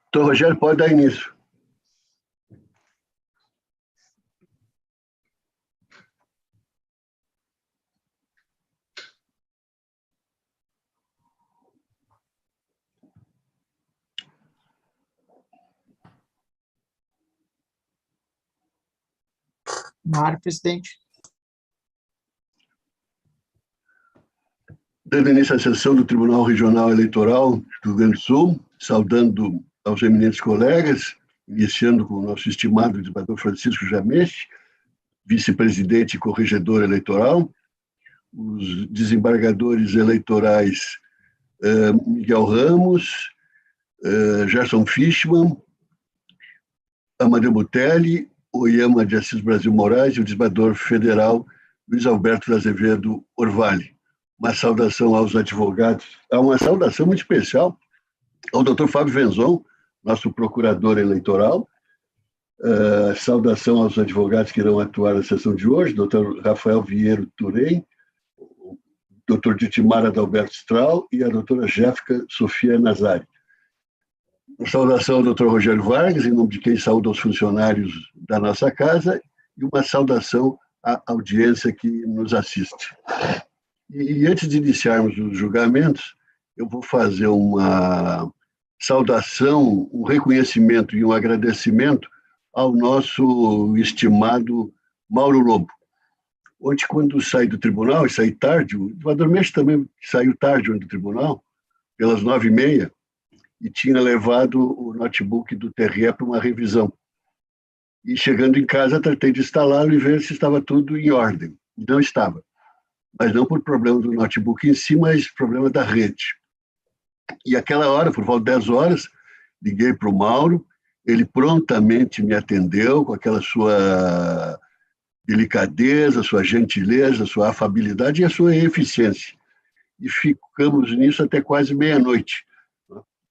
Então, Rogério, pode dar início. Na área, presidente. Dando início à sessão do Tribunal Regional Eleitoral do Rio Grande do Sul, saudando aos eminentes colegas, iniciando com o nosso estimado desembargador Francisco Jameste, vice-presidente e corregedor eleitoral, os desembargadores eleitorais Miguel Ramos, Gerson Fischmann, Amadeu Butelli, Oyama de Assis Brasil Moraes e o desembargador federal Luiz Alberto de Azevedo Orvali. Uma saudação aos advogados, uma saudação muito especial ao doutor Fábio Venzon, nosso procurador eleitoral, saudação aos advogados que irão atuar na sessão de hoje, doutor Rafael Vieiro Turém, doutor Ditimara Adalberto Strahl e a doutora Jéssica Sofia Nazari. Uma saudação ao doutor Rogério Vargas, em nome de quem saúda aos funcionários da nossa casa, e uma saudação à audiência que nos assiste. E antes de iniciarmos os julgamentos, eu vou fazer uma saudação, um reconhecimento e um agradecimento ao nosso estimado Mauro Lobo. Ontem, quando saí do tribunal, e saí tarde, o desembargador Mendes também saiu tarde do tribunal, pelas 9h30, e tinha levado o notebook do TRE para uma revisão. E chegando em casa, tratei de instalá-lo e ver se estava tudo em ordem. E não estava. Mas não por problema do notebook em si, mas problema da rede. E aquela hora, por volta de 10 horas, liguei para o Mauro, ele prontamente me atendeu com aquela sua delicadeza, sua gentileza, sua afabilidade e a sua eficiência. E ficamos nisso até quase meia-noite.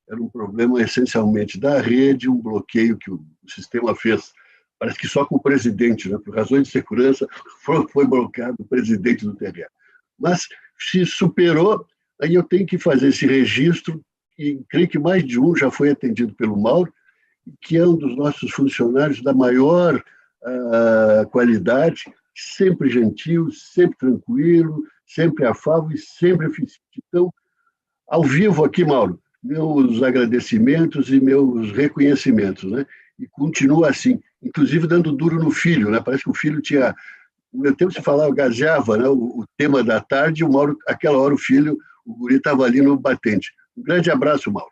Era um problema essencialmente da rede, um bloqueio que o sistema fez. Parece que só com o presidente, né? Por razões de segurança, foi bloqueado o presidente do TRE. Mas se superou, aí eu tenho que fazer esse registro, e creio que mais de um já foi atendido pelo Mauro, que é um dos nossos funcionários da maior qualidade, sempre gentil, sempre tranquilo, sempre afável e sempre eficiente. Então, ao vivo aqui, Mauro, meus agradecimentos e meus reconhecimentos, né? E continua assim, inclusive dando duro no filho, né? Parece que o filho tinha... No meu tempo se falava, gazeava, né? O tema da tarde, o Mauro, aquela hora o filho, o guri estava ali no batente. Um grande abraço, Mauro.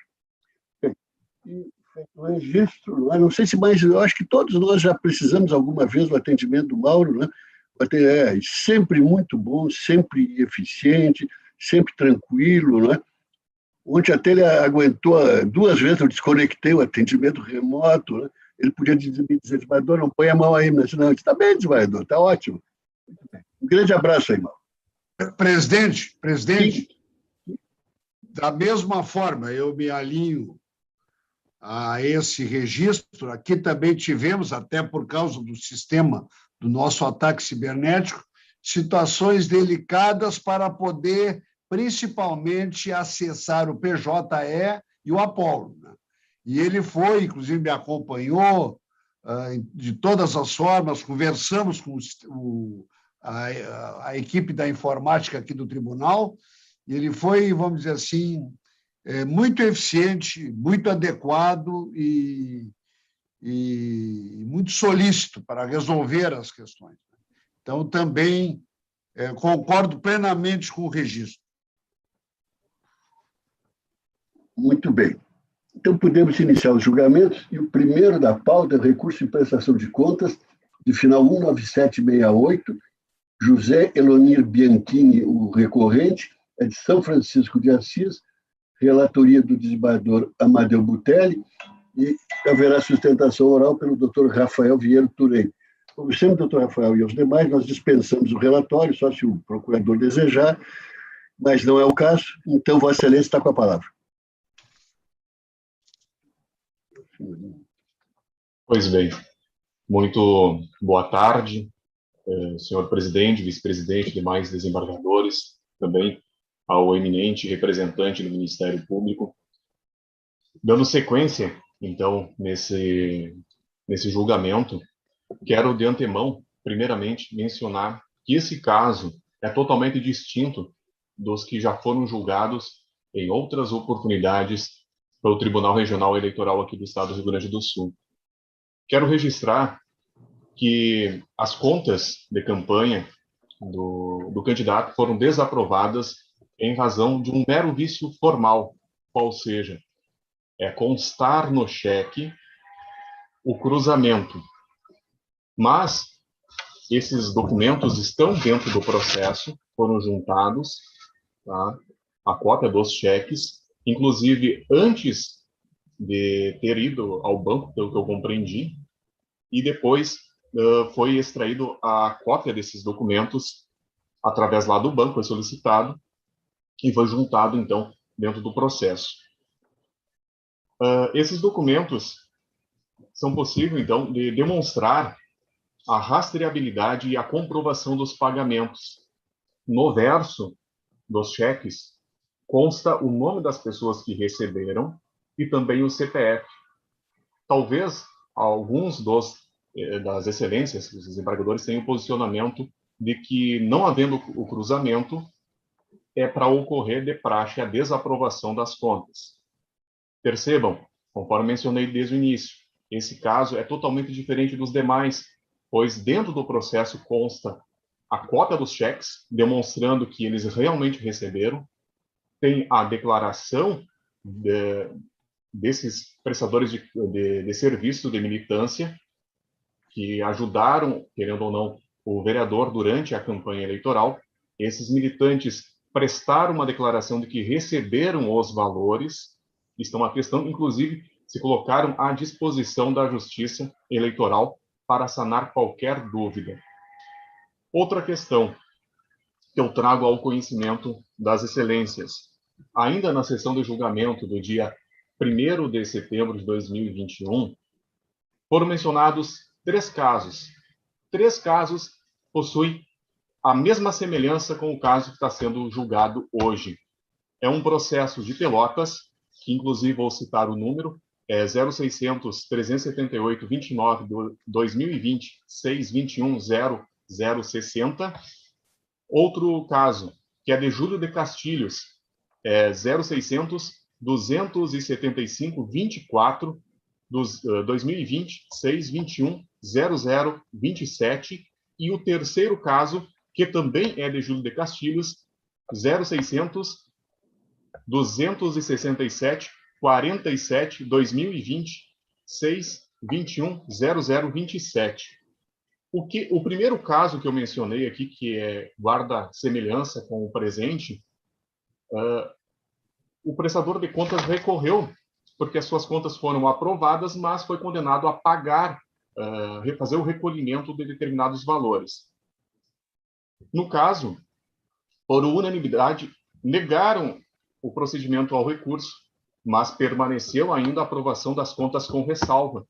E feito o registro, não sei se mais, eu acho que todos nós já precisamos alguma vez do atendimento do Mauro, né? Sempre muito bom, sempre eficiente, sempre tranquilo, né? Ontem até ele aguentou 2 vezes, eu desconectei o atendimento remoto, né? Ele podia me dizer, desembargador, não põe a mão aí, mas não, está bem, desembargador, está ótimo. Um grande abraço aí, Mauro. Presidente, Sim. Da mesma forma, eu me alinho a esse registro. Aqui também tivemos, até por causa do sistema do nosso ataque cibernético, situações delicadas para poder, principalmente, acessar o PJE e o Apolo, né? E ele foi, inclusive, me acompanhou de todas as formas, conversamos com a equipe da informática aqui do tribunal, e ele foi, vamos dizer assim, muito eficiente, muito adequado e muito solícito para resolver as questões. Então, também concordo plenamente com o registro. Muito bem. Então, podemos iniciar os julgamentos, e o primeiro da pauta é o recurso de prestação de contas, de final 19768, José Elonir Bianchini, o recorrente, é de São Francisco de Assis, relatoria do desembargador Amadeu Butelli, e haverá sustentação oral pelo doutor Rafael Vieiro Turém. Como sempre, doutor Rafael e os demais, nós dispensamos o relatório, só se o procurador desejar, mas não é o caso, então Vossa Excelência está com a palavra. Pois bem, muito boa tarde, senhor presidente, vice-presidente, demais desembargadores, também ao eminente representante do Ministério Público. Dando sequência então, nesse julgamento, quero de antemão, primeiramente, mencionar que esse caso é totalmente distinto dos que já foram julgados em outras oportunidades pelo Tribunal Regional Eleitoral aqui do Estado do Rio Grande do Sul. Quero registrar que as contas de campanha do candidato foram desaprovadas em razão de um mero vício formal, qual seja, constar no cheque o cruzamento. Mas esses documentos estão dentro do processo, foram juntados, tá? A cópia dos cheques, inclusive antes de ter ido ao banco, pelo que eu compreendi, e depois foi extraído a cópia desses documentos através lá do banco, foi solicitado, e foi juntado, então, dentro do processo. Esses documentos são possíveis, então, de demonstrar a rastreabilidade e a comprovação dos pagamentos. No verso dos cheques, consta o nome das pessoas que receberam e também o CPF. Talvez alguns das excelências, os desembargadores, tenham o posicionamento de que, não havendo o cruzamento, é para ocorrer de praxe a desaprovação das contas. Percebam, conforme mencionei desde o início, esse caso é totalmente diferente dos demais, pois dentro do processo consta a cópia dos cheques, demonstrando que eles realmente receberam, tem a declaração desses prestadores de serviço de militância, que ajudaram, querendo ou não, o vereador durante a campanha eleitoral. Esses militantes prestaram uma declaração de que receberam os valores, estão atestando, inclusive, se colocaram à disposição da Justiça Eleitoral para sanar qualquer dúvida. Outra questão que eu trago ao conhecimento das excelências. Ainda na sessão de julgamento do dia 1º de setembro de 2021, foram mencionados 3 casos. 3 casos possuem a mesma semelhança com o caso que está sendo julgado hoje. É um processo de Pelotas, que inclusive vou citar o número, é 0600-378-29-2020-621-0060. Outro caso, que é de Júlio de Castilhos, é 0600-275-24 2020-621-0027. E o terceiro caso, que também é de Júlio de Castilhos, 0600-267-47 2020-621-0027. O primeiro caso que eu mencionei aqui, que guarda semelhança com o presente, o prestador de contas recorreu, porque as suas contas foram aprovadas, mas foi condenado a pagar, fazer o recolhimento de determinados valores. No caso, por unanimidade, negaram o procedimento ao recurso, mas permaneceu ainda a aprovação das contas com ressalva.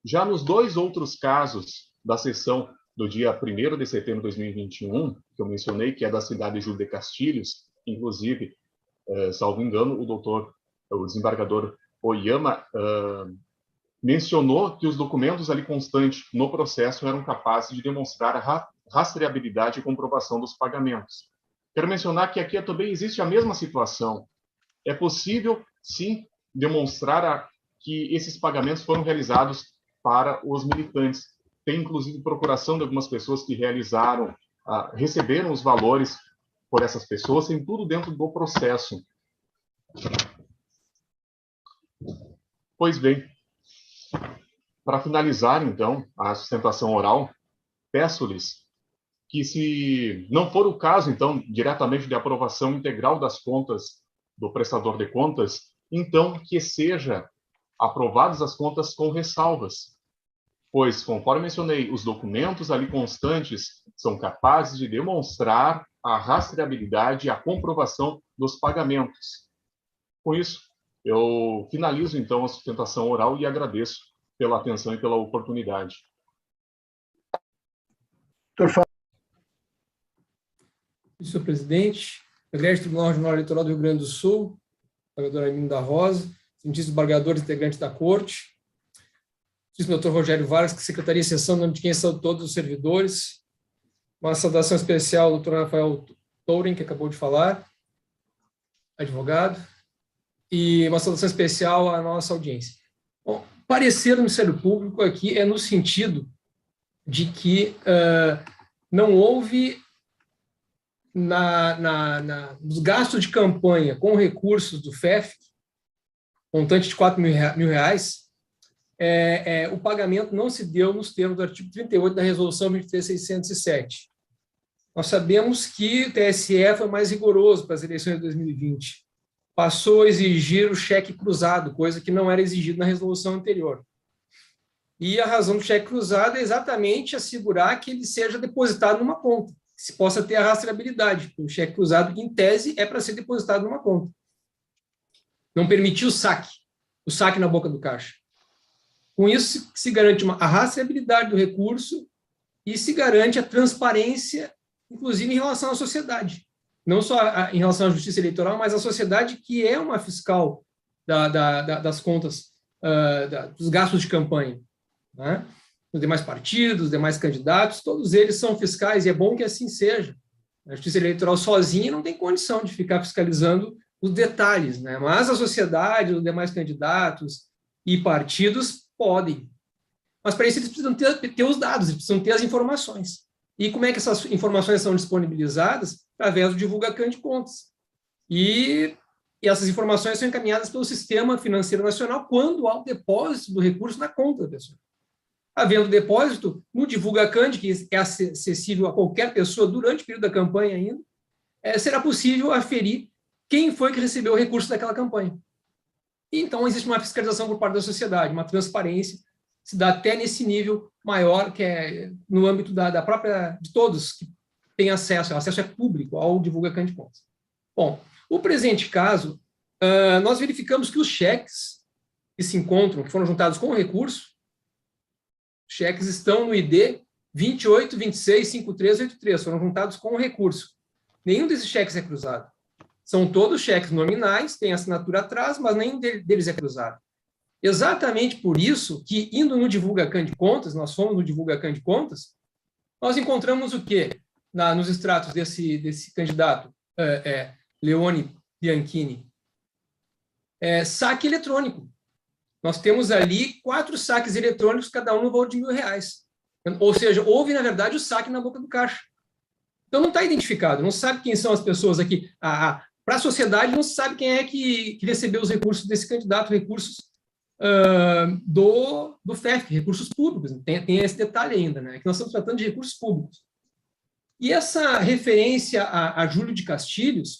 Já nos 2 outros casos da sessão do dia 1º de setembro de 2021, que eu mencionei, que é da cidade de Júlio de Castilhos, inclusive, salvo engano, o desembargador Oyama mencionou que os documentos ali constantes no processo eram capazes de demonstrar a rastreabilidade e comprovação dos pagamentos. Quero mencionar que aqui também existe a mesma situação. É possível, sim, demonstrar que esses pagamentos foram realizados para os militantes. Tem, inclusive, procuração de algumas pessoas que receberam os valores por essas pessoas, tem tudo dentro do processo. Pois bem, para finalizar, então, a sustentação oral, peço-lhes que, se não for o caso, então, diretamente de aprovação integral das contas do prestador de contas, então que seja aprovadas as contas com ressalvas, pois, conforme mencionei, os documentos ali constantes são capazes de demonstrar a rastreabilidade e a comprovação dos pagamentos. Com isso, eu finalizo, então, a sustentação oral e agradeço pela atenção e pela oportunidade. Senhor presidente, Egrégio Tribunal Regional Eleitoral do Rio Grande do Sul, vereador Armindo da Rosa, cientistas desembargadores integrantes da Corte, o Dr. Rogério Vargas, que Secretaria de Exceção, nome de quem são todos os servidores, uma saudação especial ao Dr. Rafael Touren, que acabou de falar, advogado, e uma saudação especial à nossa audiência. Bom, parecer do Ministério Público aqui é no sentido de que não houve, nos gastos de campanha com recursos do FEF, montante de R$4 mil, o pagamento não se deu nos termos do artigo 38 da Resolução 23.607. Nós sabemos que o TSE foi mais rigoroso para as eleições de 2020. Passou a exigir o cheque cruzado, coisa que não era exigida na resolução anterior. E a razão do cheque cruzado é exatamente assegurar que ele seja depositado numa conta, que se possa ter a rastreabilidade. O cheque cruzado, em tese, é para ser depositado numa conta. Não permitir o saque na boca do caixa. Com isso, se garante a rastreabilidade do recurso e se garante a transparência, inclusive em relação à sociedade. Não só em relação à justiça eleitoral, mas à sociedade, que é uma fiscal das contas, dos gastos de campanha. Né? Os demais partidos, os demais candidatos, todos eles são fiscais, e é bom que assim seja. A justiça eleitoral sozinha não tem condição de ficar fiscalizando os detalhes, né? Mas a sociedade, os demais candidatos e partidos podem. Mas para isso eles precisam ter os dados, eles precisam ter as informações. E como é que essas informações são disponibilizadas? Através do DivulgaCan de Contas. E essas informações são encaminhadas pelo Sistema Financeiro Nacional quando há o depósito do recurso na conta da pessoa. Havendo depósito, no DivulgaCan, que é acessível a qualquer pessoa durante o período da campanha ainda, será possível aferir quem foi que recebeu o recurso daquela campanha. E, então, existe uma fiscalização por parte da sociedade, uma transparência, se dá até nesse nível maior, que é no âmbito de todos que têm acesso, o acesso é público ao DivulgaCan de Contas. Bom, o presente caso, nós verificamos que os cheques que se encontram, que foram juntados com o recurso, cheques estão no ID 28265383, foram juntados com o recurso. Nenhum desses cheques é cruzado. São todos cheques nominais, tem assinatura atrás, mas nenhum deles é cruzado. Exatamente por isso que, indo no DivulgaCan de Contas, nós fomos no DivulgaCan de Contas, nós encontramos o quê? Nos extratos desse candidato, Leone Bianchini. Saque eletrônico. Nós temos ali 4 saques eletrônicos, cada um no valor de R$1.000. Ou seja, houve, na verdade, o saque na boca do caixa. Então, não está identificado, não sabe quem são as pessoas aqui. Para a sociedade, não se sabe quem é que recebeu os recursos desse candidato, recursos do FEF, recursos públicos. Tem esse detalhe ainda, né? Que nós estamos tratando de recursos públicos. E essa referência a Júlio de Castilhos,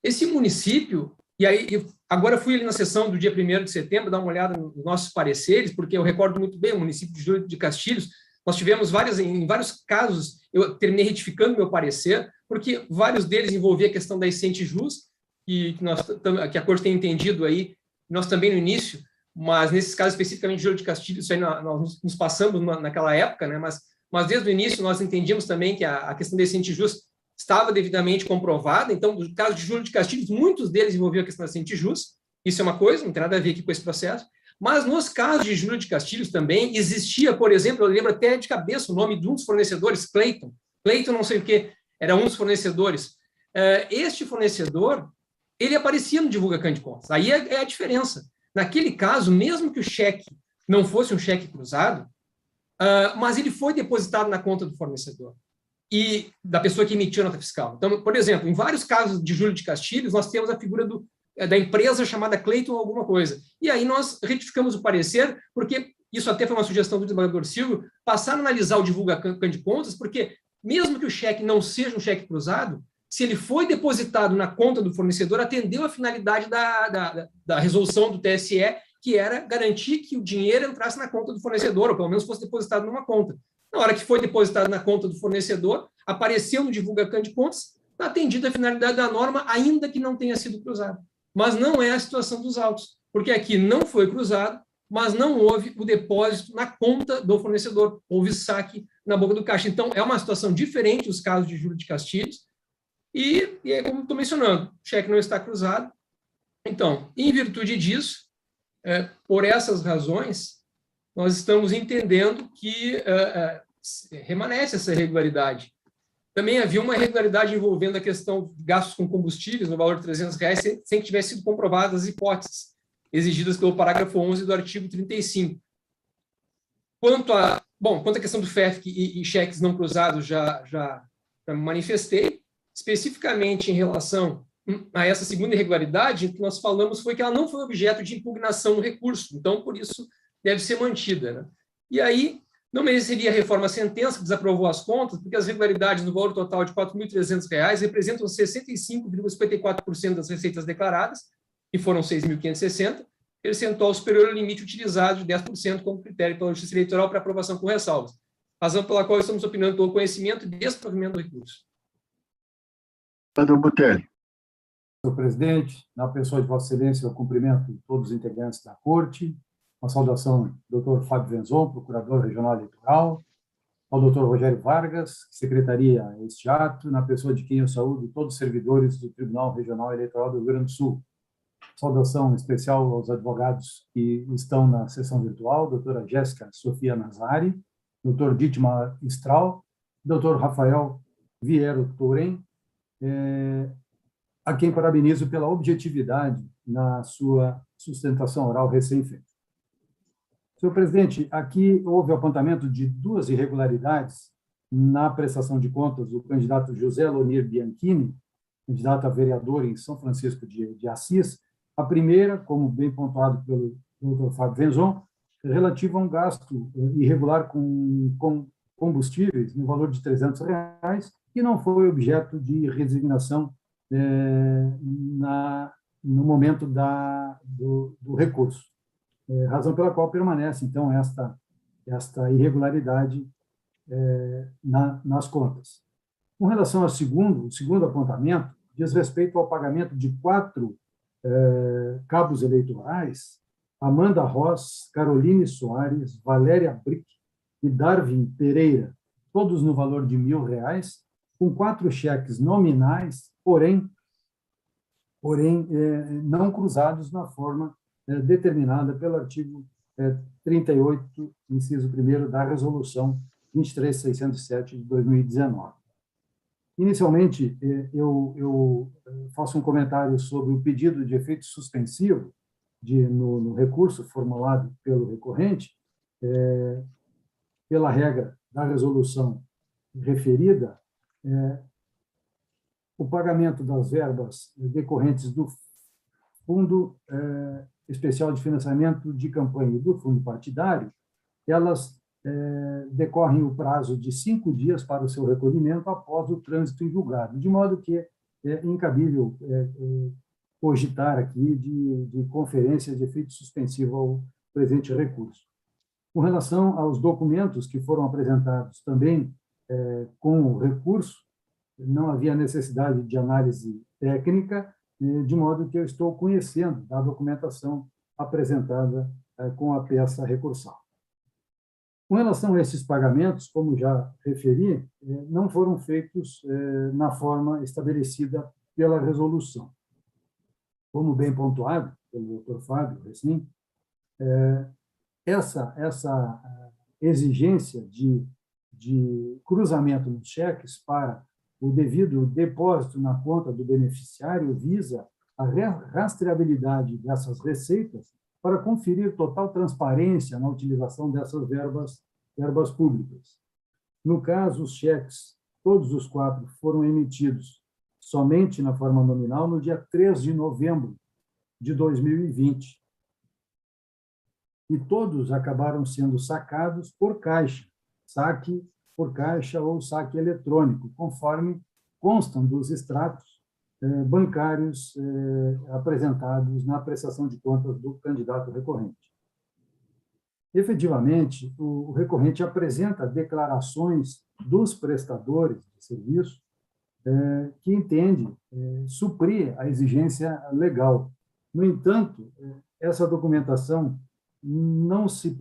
esse município, e aí agora eu fui ali na sessão do dia 1º de setembro, dar uma olhada nos nossos pareceres, porque eu recordo muito bem o município de Júlio de Castilhos. Nós tivemos em vários casos, eu terminei retificando meu parecer, porque vários deles envolviam a questão da Icente Jus, que a Corte tem entendido aí, nós também no início, mas nesses casos especificamente de Júlio de Castilhos, isso aí nós nos passamos naquela época, né? Mas desde o início nós entendíamos também que a questão da Icente Jus estava devidamente comprovada. Então, no caso de Júlio de Castilhos, muitos deles envolviam a questão da Icente Jus, isso é uma coisa, não tem nada a ver aqui com esse processo. Mas nos casos de Júlio de Castilhos também existia, por exemplo, eu lembro até de cabeça o nome de um dos fornecedores, Cleiton não sei o quê, era um dos fornecedores. Este fornecedor, ele aparecia no DivulgaCan de Contas. Aí é a diferença. Naquele caso, mesmo que o cheque não fosse um cheque cruzado, mas ele foi depositado na conta do fornecedor e da pessoa que emitiu a nota fiscal. Então, por exemplo, em vários casos de Júlio de Castilhos, nós temos a figura da empresa chamada Cleiton alguma coisa. E aí nós retificamos o parecer, porque isso até foi uma sugestão do desembargador Silvio, passar a analisar o DivulgaCan de Contas, porque mesmo que o cheque não seja um cheque cruzado, se ele foi depositado na conta do fornecedor, atendeu a finalidade da resolução do TSE, que era garantir que o dinheiro entrasse na conta do fornecedor, ou pelo menos fosse depositado numa conta. Na hora que foi depositado na conta do fornecedor, apareceu no DivulgaCan de Contas, atendida a finalidade da norma, ainda que não tenha sido cruzado. Mas não é a situação dos autos, porque aqui não foi cruzado, mas não houve o depósito na conta do fornecedor, houve saque na boca do caixa. Então, é uma situação diferente os casos de Júlio de Castilhos, e é como estou mencionando, o cheque não está cruzado, Então, em virtude disso, por essas razões, nós estamos entendendo que remanesce essa irregularidade. Também havia uma irregularidade envolvendo a questão de gastos com combustíveis no valor de R$300, sem que tivessem sido comprovadas as hipóteses exigidas pelo parágrafo 11 do artigo 35. Quanto à questão do FEFC e cheques não cruzados, já manifestei. Especificamente em relação a essa segunda irregularidade, o que nós falamos foi que ela não foi objeto de impugnação no recurso, então, por isso, deve ser mantida, né? E aí, não mereceria a reforma à sentença, que desaprovou as contas, porque as irregularidades no valor total de R$4.300 representam 65,54% das receitas declaradas, que foram 6.560, percentual superior ao limite utilizado de 10% como critério pela Justiça Eleitoral para aprovação com ressalvas, razão pela qual estamos opinando pelo conhecimento e desprovimento do recurso. Senador Botelho. Senhor presidente, na pessoa de Vossa Excelência, eu cumprimento todos os integrantes da Corte, uma saudação ao Dr. Fábio Venzon, Procurador Regional Eleitoral, ao Dr. Rogério Vargas, que secretaria este ato, na pessoa de quem eu saúdo todos os servidores do Tribunal Regional Eleitoral do Rio Grande do Sul. Saudação especial aos advogados que estão na sessão virtual, doutora Jéssica Sofia Nazari, Dr. Dietmar Strahl, Dr. Rafael Viero Touren, a quem parabenizo pela objetividade na sua sustentação oral recém-feita. Senhor presidente, aqui houve o apontamento de duas irregularidades na prestação de contas do candidato José Lonir Bianchini, candidato a vereador em São Francisco de Assis. A primeira, como bem pontuado pelo Dr. Fábio Venzon, relativa a um gasto irregular com combustíveis no valor de R$300, que não foi objeto de resignação no momento do recurso. Razão pela qual permanece, então, esta irregularidade nas contas. Com relação ao o segundo apontamento, diz respeito ao pagamento de 4 cabos eleitorais, Amanda Ross, Caroline Soares, Valéria Brick e Darwin Pereira, todos no valor de R$1.000, com 4 cheques nominais, porém não cruzados na forma determinada pelo artigo 38, inciso 1º da Resolução 23.607 de 2019. Inicialmente, eu faço um comentário sobre o pedido de efeito suspensivo no recurso formulado pelo recorrente, pela regra da resolução referida, o pagamento das verbas decorrentes do Fundo Especial de Financiamento de Campanha e do Fundo Partidário, elas decorrem o prazo de 5 dias para o seu recolhimento após o trânsito em julgado, de modo que é incabível cogitar aqui de conferência de efeito suspensivo ao presente recurso. Com relação aos documentos que foram apresentados também com o recurso, não havia necessidade de análise técnica, de modo que eu estou conhecendo da documentação apresentada com a peça recursal. Com relação a esses pagamentos, como já referi, não foram feitos na forma estabelecida pela resolução. Como bem pontuado pelo Dr. Fábio, assim, essa exigência de cruzamento nos cheques para o devido depósito na conta do beneficiário visa a rastreabilidade dessas receitas para conferir total transparência na utilização dessas verbas públicas. No caso, os cheques, todos os 4, foram emitidos somente na forma nominal no dia 3 de novembro de 2020. E todos acabaram sendo sacados por caixa, saque por caixa ou saque eletrônico, conforme constam dos extratos bancários apresentados na prestação de contas do candidato recorrente. Efetivamente, o recorrente apresenta declarações dos prestadores de serviço que entende suprir a exigência legal. No entanto, essa documentação não se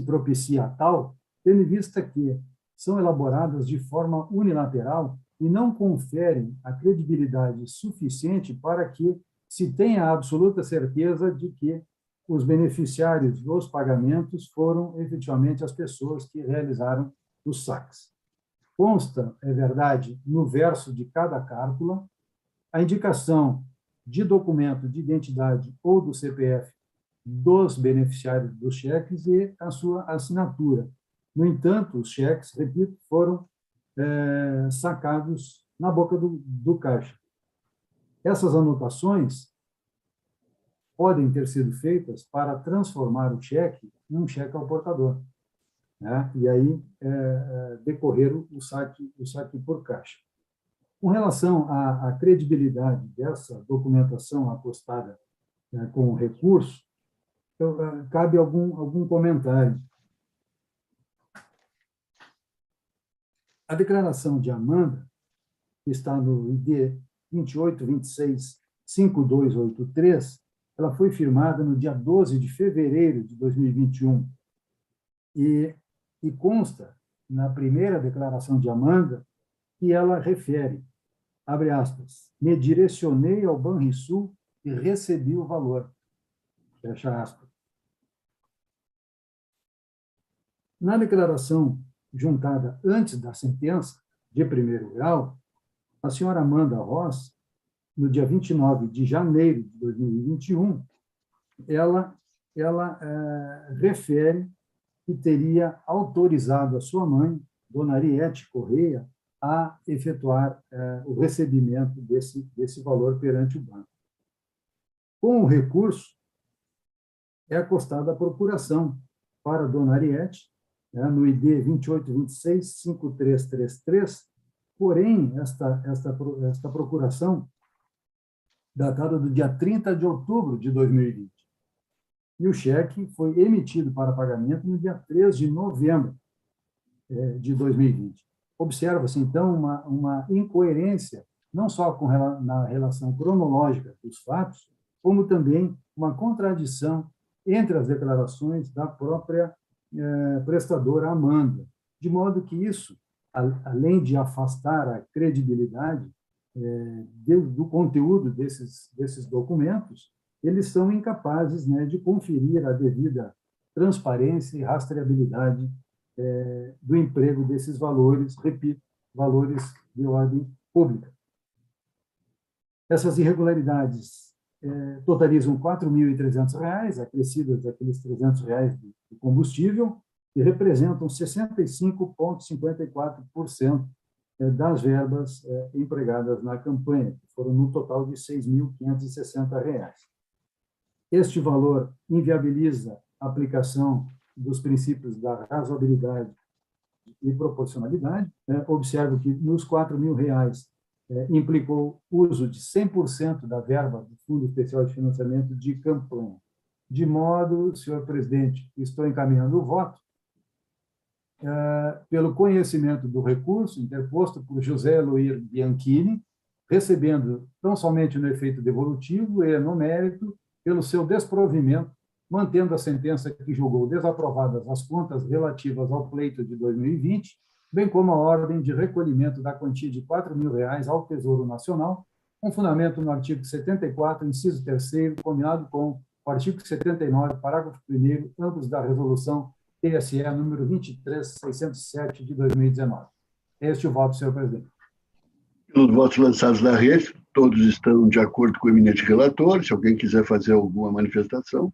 propicia a tal, tendo em vista que são elaboradas de forma unilateral e não conferem a credibilidade suficiente para que se tem a absoluta certeza de que os beneficiários dos pagamentos foram efetivamente as pessoas que realizaram os saques. Consta, é verdade, no verso de cada cártula, a indicação de documento de identidade ou do CPF dos beneficiários dos cheques e a sua assinatura. No entanto, os cheques, repito, foram sacados na boca do caixa. Essas anotações podem ter sido feitas para transformar o cheque em um cheque ao portador, né? E aí decorrer o saque por caixa. Com relação à credibilidade dessa documentação apostada com o recurso, cabe algum comentário. A declaração de Amanda, que está no ID 2826-5283, ela foi firmada no dia 12 de fevereiro de 2021 e consta na primeira declaração de Amanda que ela refere, abre aspas, me direcionei ao Banrisul e recebi o valor, fecha aspas. Na declaração juntada antes da sentença de primeiro grau, a senhora Amanda Ross, no dia 29 de janeiro de 2021, ela refere que teria autorizado a sua mãe, dona Ariete Correia, a efetuar o recebimento desse valor perante o banco. Com o recurso, é acostada a procuração para dona Ariete, no ID 2826-5333, porém, esta procuração datada do dia 30 de outubro de 2020. E o cheque foi emitido para pagamento no dia 3 de novembro de 2020. Observa-se, então, uma incoerência, não só na relação cronológica dos fatos, como também uma contradição entre as declarações da própria prestadora Amanda, de modo que isso, além de afastar a credibilidade do conteúdo desses documentos, eles são incapazes, né, de conferir a devida transparência e rastreabilidade do emprego desses valores, repito, valores de ordem pública. Essas irregularidades totalizam R$ 4.300, acrescidas daqueles R$ 300 do combustível, e representam 65,54% das verbas empregadas na campanha, que foram no total de R$ 6.560. Este valor inviabiliza a aplicação dos princípios da razoabilidade e proporcionalidade. Observo que nos R$ 4.000 implicou uso de 100% da verba do Fundo Especial de Financiamento de Campanha. De modo, senhor presidente, estou encaminhando o voto pelo conhecimento do recurso interposto por José Eloir Bianchini, recebendo tão somente no efeito devolutivo e no mérito pelo seu desprovimento, mantendo a sentença que julgou desaprovadas as contas relativas ao pleito de 2020, bem como a ordem de recolhimento da quantia de R$ 4.000 ao Tesouro Nacional, com fundamento no artigo 74, inciso 3º, combinado com o artigo 79, parágrafo 1º, ambos da resolução TSE número 23.607 de 2019. Este é o voto, senhor presidente. Pelos votos lançados na rede, todos estão de acordo com o eminente relator. Se alguém quiser fazer alguma manifestação.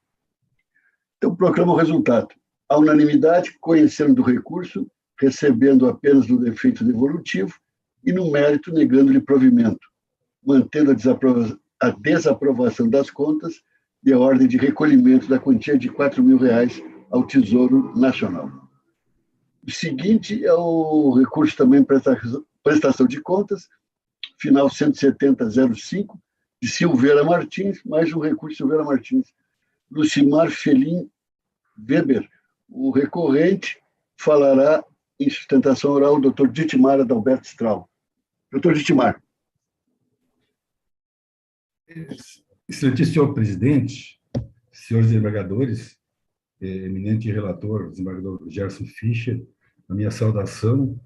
Então, proclamo o resultado. A unanimidade, conhecendo do recurso, recebendo apenas do defeito devolutivo e, no mérito, negando-lhe provimento, mantendo a desaprovação das contas e a ordem de recolhimento da quantia de R$ 4.000 ao Tesouro Nacional. O seguinte é o recurso também prestação de contas, final 170.05, de Silveira Martins, mais um recurso Silveira Martins. Lucimar Felim Weber, o recorrente, falará em sustentação oral o doutor Ditmar Adalberto Straub. Doutor Ditmar. Excelentíssimo senhor presidente, senhores desembargadores, eminente relator, desembargador Gerson Fischer, a minha saudação.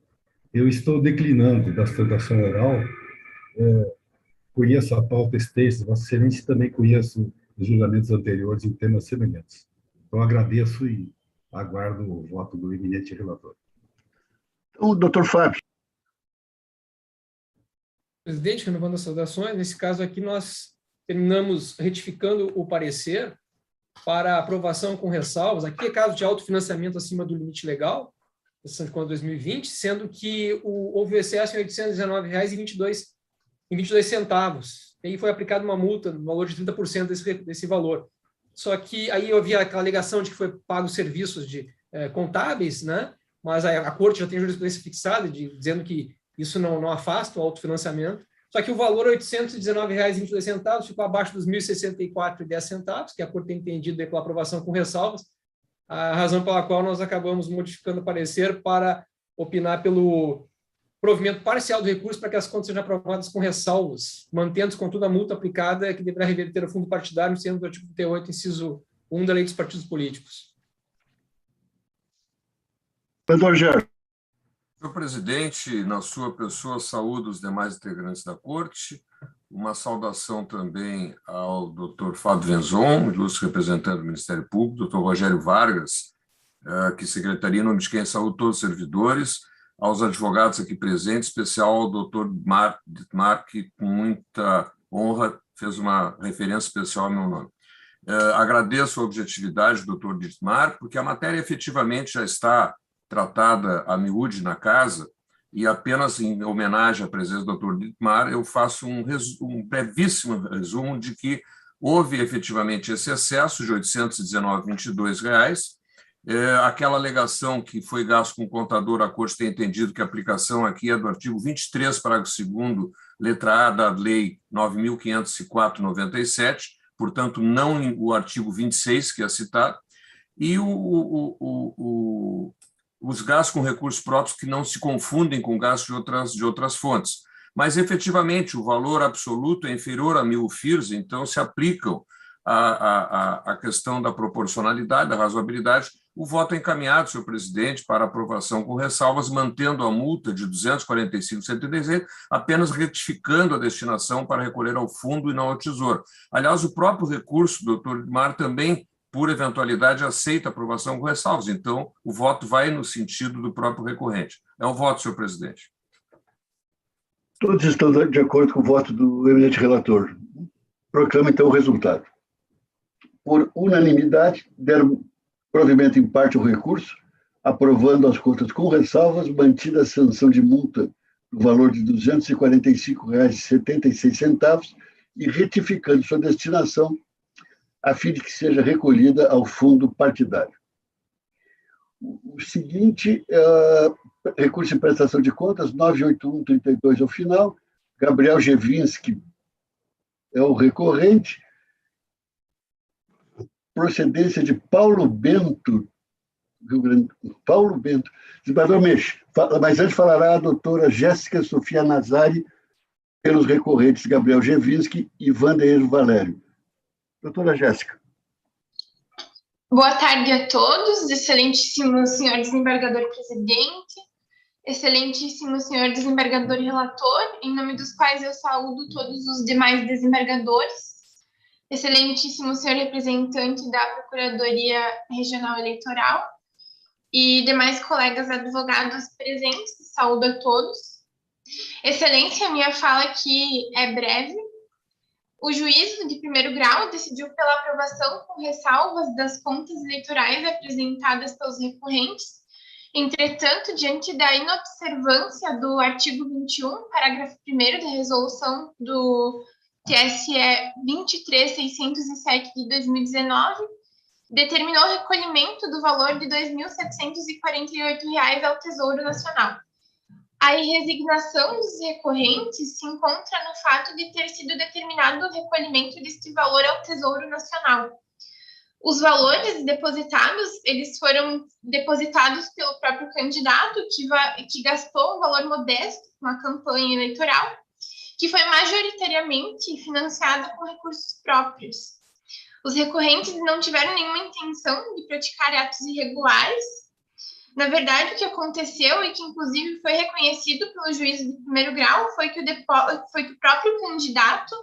Eu estou declinando da sustentação oral conheço a pauta extensa, Vossa Excelência, também conheço os julgamentos anteriores em temas semelhantes. Então, agradeço e aguardo o voto do eminente relator. Então, doutor Fábio. Presidente, renovando as saudações, nesse caso aqui nós terminamos retificando o parecer para aprovação com ressalvas. Aqui é caso de autofinanciamento acima do limite legal, sessão de contas 2020, sendo que houve excesso em R$ 819,22. E aí foi aplicada uma multa no valor de 30% desse valor. Só que aí havia aquela alegação de que foi pago serviços contábeis, né? Mas a corte já tem jurisprudência fixada dizendo que isso não afasta o autofinanciamento. Só que o valor R$ 819,22 ficou abaixo dos R$ 1.064,10, que a corte tem entendido pela aprovação com ressalvas, a razão pela qual nós acabamos modificando o parecer para opinar pelo provimento parcial do recurso para que as contas sejam aprovadas com ressalvas, mantendo, contudo, a multa aplicada que deverá reverter ao fundo partidário, sendo do artigo 38, inciso 1 da Lei dos Partidos Políticos. Doutor Gerson. Senhor presidente, na sua pessoa, saúdo os demais integrantes da Corte. Uma saudação também ao doutor Fábio Venzon, ilustre representante do Ministério Público, doutor Rogério Vargas, que secretaria, em nome de quem saúdo todos os servidores, aos advogados aqui presentes, em especial ao doutor Dietmar, que com muita honra fez uma referência especial ao meu nome. Agradeço a objetividade do doutor Dietmar, porque a matéria efetivamente já está tratada a miúde na casa, e apenas em homenagem à presença do Dr. Dietmar, eu faço um brevíssimo resumo de que houve efetivamente esse excesso de R$ 819,22. Aquela alegação que foi gasto com o contador, a Corte tem entendido que a aplicação aqui é do artigo 23, parágrafo 2º, letra A da Lei 9.504/97, portanto, não o artigo 26, que é citado, e os gastos com recursos próprios que não se confundem com gastos de outras fontes. Mas, efetivamente, o valor absoluto é inferior a 1.000 FIRs, então se aplicam a questão da proporcionalidade, da razoabilidade. O voto é encaminhado, senhor presidente, para aprovação com ressalvas, mantendo a multa de R$ 245,76, apenas retificando a destinação para recolher ao fundo e não ao Tesouro. Aliás, o próprio recurso, doutor Dietmar, também, por eventualidade, aceita a aprovação com ressalvas. Então, o voto vai no sentido do próprio recorrente. É o voto, senhor presidente. Todos estão de acordo com o voto do eminente relator. Proclamo, então, o resultado. Por unanimidade, deram provimento em parte ao recurso, aprovando as contas com ressalvas, mantida a sanção de multa no valor de R$ 245,76 e retificando sua destinação a fim de que seja recolhida ao fundo partidário. O seguinte, recurso de prestação de contas, 98132 ao final, Gabriel Gevinski é o recorrente, procedência de Paulo Bento, desembargador Meixe, mas antes falará a doutora Jéssica Sofia Nazari, pelos recorrentes Gabriel Gevinski e Vandeir Valério. Doutora Jéssica. Boa tarde a todos, excelentíssimo senhor desembargador presidente, excelentíssimo senhor desembargador relator, em nome dos quais eu saúdo todos os demais desembargadores, excelentíssimo senhor representante da Procuradoria Regional Eleitoral e demais colegas advogados presentes, saúdo a todos. Excelência, a minha fala aqui é breve. O juízo de primeiro grau decidiu pela aprovação com ressalvas das contas eleitorais apresentadas pelos recorrentes. Entretanto, diante da inobservância do artigo 21, parágrafo 1º da resolução do TSE 23.607 de 2019, determinou o recolhimento do valor de R$ 2.748 ao Tesouro Nacional. A resignação dos recorrentes se encontra no fato de ter sido determinado o recolhimento deste valor ao Tesouro Nacional. Os valores depositados, eles foram depositados pelo próprio candidato, que gastou um valor modesto com a campanha eleitoral, que foi majoritariamente financiada com recursos próprios. Os recorrentes não tiveram nenhuma intenção de praticar atos irregulares, Na verdade, o que aconteceu e que, inclusive, foi reconhecido pelo juiz de primeiro grau foi que o próprio candidato,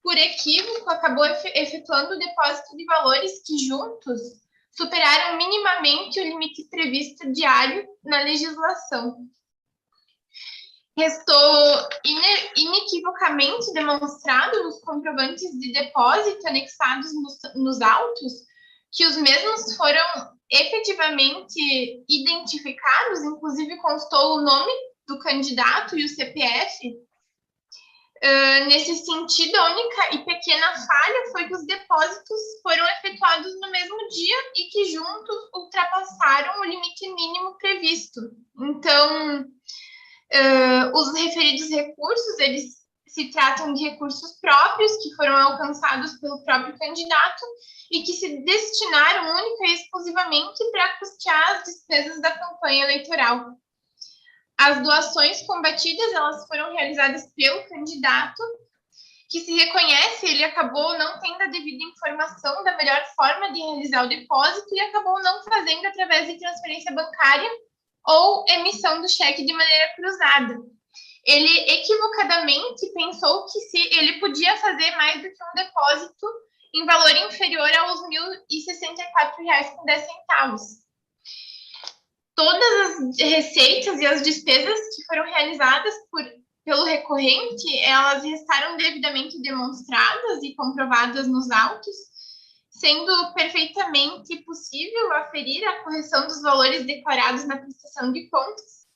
por equívoco, acabou efetuando o depósito de valores que, juntos, superaram minimamente o limite previsto diário na legislação. Restou inequivocamente demonstrado nos comprovantes de depósito anexados nos autos que os mesmos foram efetivamente identificados, inclusive constou o nome do candidato e o CPF. Nesse sentido, a única e pequena falha foi que os depósitos foram efetuados no mesmo dia e que juntos ultrapassaram o limite mínimo previsto. Então, os referidos recursos, eles se tratam de recursos próprios que foram alcançados pelo próprio candidato e que se destinaram única e exclusivamente para custear as despesas da campanha eleitoral. As doações combatidas, elas foram realizadas pelo candidato, que se reconhece, ele acabou não tendo a devida informação da melhor forma de realizar o depósito e acabou não fazendo através de transferência bancária ou emissão do cheque de maneira cruzada. Ele equivocadamente pensou que ele podia fazer mais do que um depósito em valor inferior aos R$ 1.064,10. Todas as receitas e as despesas que foram realizadas pelo recorrente, elas restaram devidamente demonstradas e comprovadas nos autos, sendo perfeitamente possível aferir a correção dos valores declarados na prestação de contas,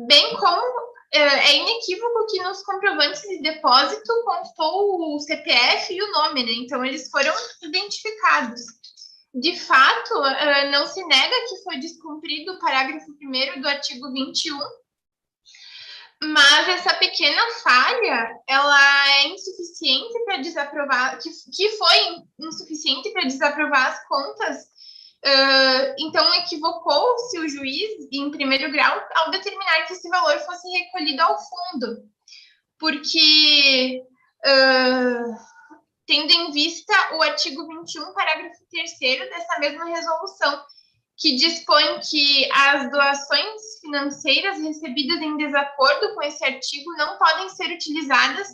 bem como é inequívoco que nos comprovantes de depósito constou o CPF e o nome, né? Então, eles foram identificados. De fato, não se nega que foi descumprido o parágrafo 1º do artigo 21, mas essa pequena falha, ela é insuficiente para desaprovar, que foi insuficiente para desaprovar as contas. Então, equivocou-se o juiz, em primeiro grau, ao determinar que esse valor fosse recolhido ao fundo, porque, tendo em vista o artigo 21, parágrafo 3º dessa mesma resolução, que dispõe que as doações financeiras recebidas em desacordo com esse artigo não podem ser utilizadas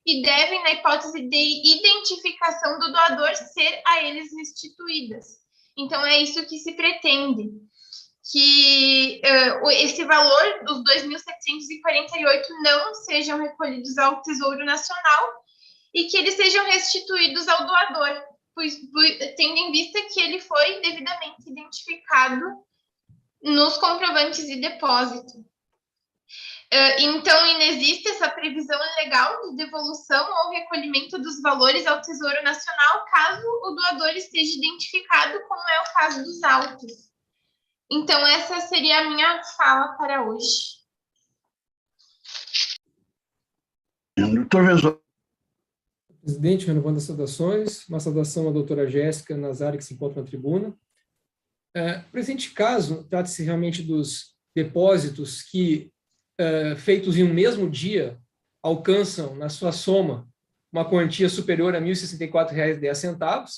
e devem, na hipótese de identificação do doador, ser a eles restituídas. Então, é isso que se pretende, que esse valor dos 2.748 não sejam recolhidos ao Tesouro Nacional e que eles sejam restituídos ao doador, tendo em vista que ele foi devidamente identificado nos comprovantes de depósito. Então, inexiste essa previsão legal de devolução ou recolhimento dos valores ao Tesouro Nacional caso o doador esteja identificado, como é o caso dos autos. Então, essa seria a minha fala para hoje. Doutor Venzon. Presidente, renovando as saudações, uma saudação à doutora Jéssica Nazari, que se encontra na tribuna. Presente caso, trata-se realmente dos depósitos que, feitos em um mesmo dia, alcançam, na sua soma, uma quantia superior a R$ 1.064,10,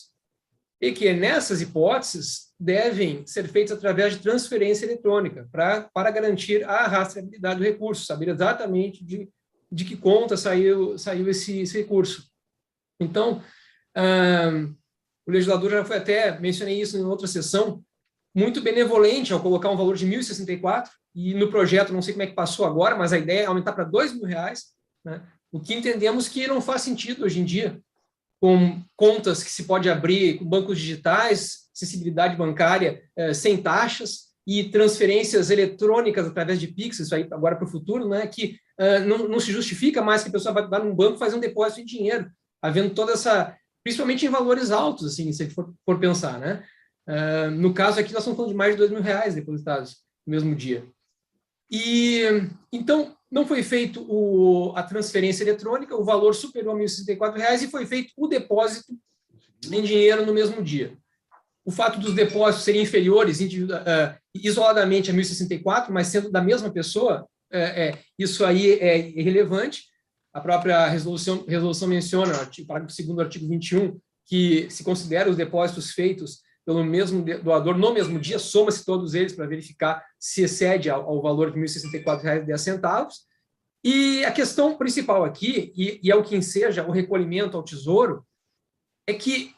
e que, nessas hipóteses, devem ser feitos através de transferência eletrônica, para garantir a rastreabilidade do recurso, saber exatamente de que conta saiu esse recurso. Então, o legislador já foi até, mencionei isso em outra sessão, muito benevolente ao colocar um valor de R$ 1.064, e no projeto, não sei como é que passou agora, mas a ideia é aumentar para R$ 2.000, né? O que entendemos que não faz sentido hoje em dia, com contas que se pode abrir com bancos digitais, acessibilidade bancária sem taxas e transferências eletrônicas através de Pix, isso aí agora para o futuro, né? Que não se justifica mais que a pessoa vá num banco fazer um depósito de dinheiro, havendo toda essa, principalmente em valores altos, assim, se for pensar, né? No caso aqui, nós estamos falando de mais de R$ 2.000 depositados no mesmo dia. E, então, não foi feito a transferência eletrônica, o valor superou a R$ 1.064 e foi feito o depósito em dinheiro no mesmo dia. O fato dos depósitos serem inferiores isoladamente a R$ 1.064, mas sendo da mesma pessoa, isso aí é irrelevante. A própria resolução menciona, parágrafo 2º do artigo 21, que se considera os depósitos feitos pelo mesmo doador no mesmo dia, soma-se todos eles para verificar se excede ao valor de R$ 1.064,10. E a questão principal aqui, e é o que enseja o recolhimento ao Tesouro, é que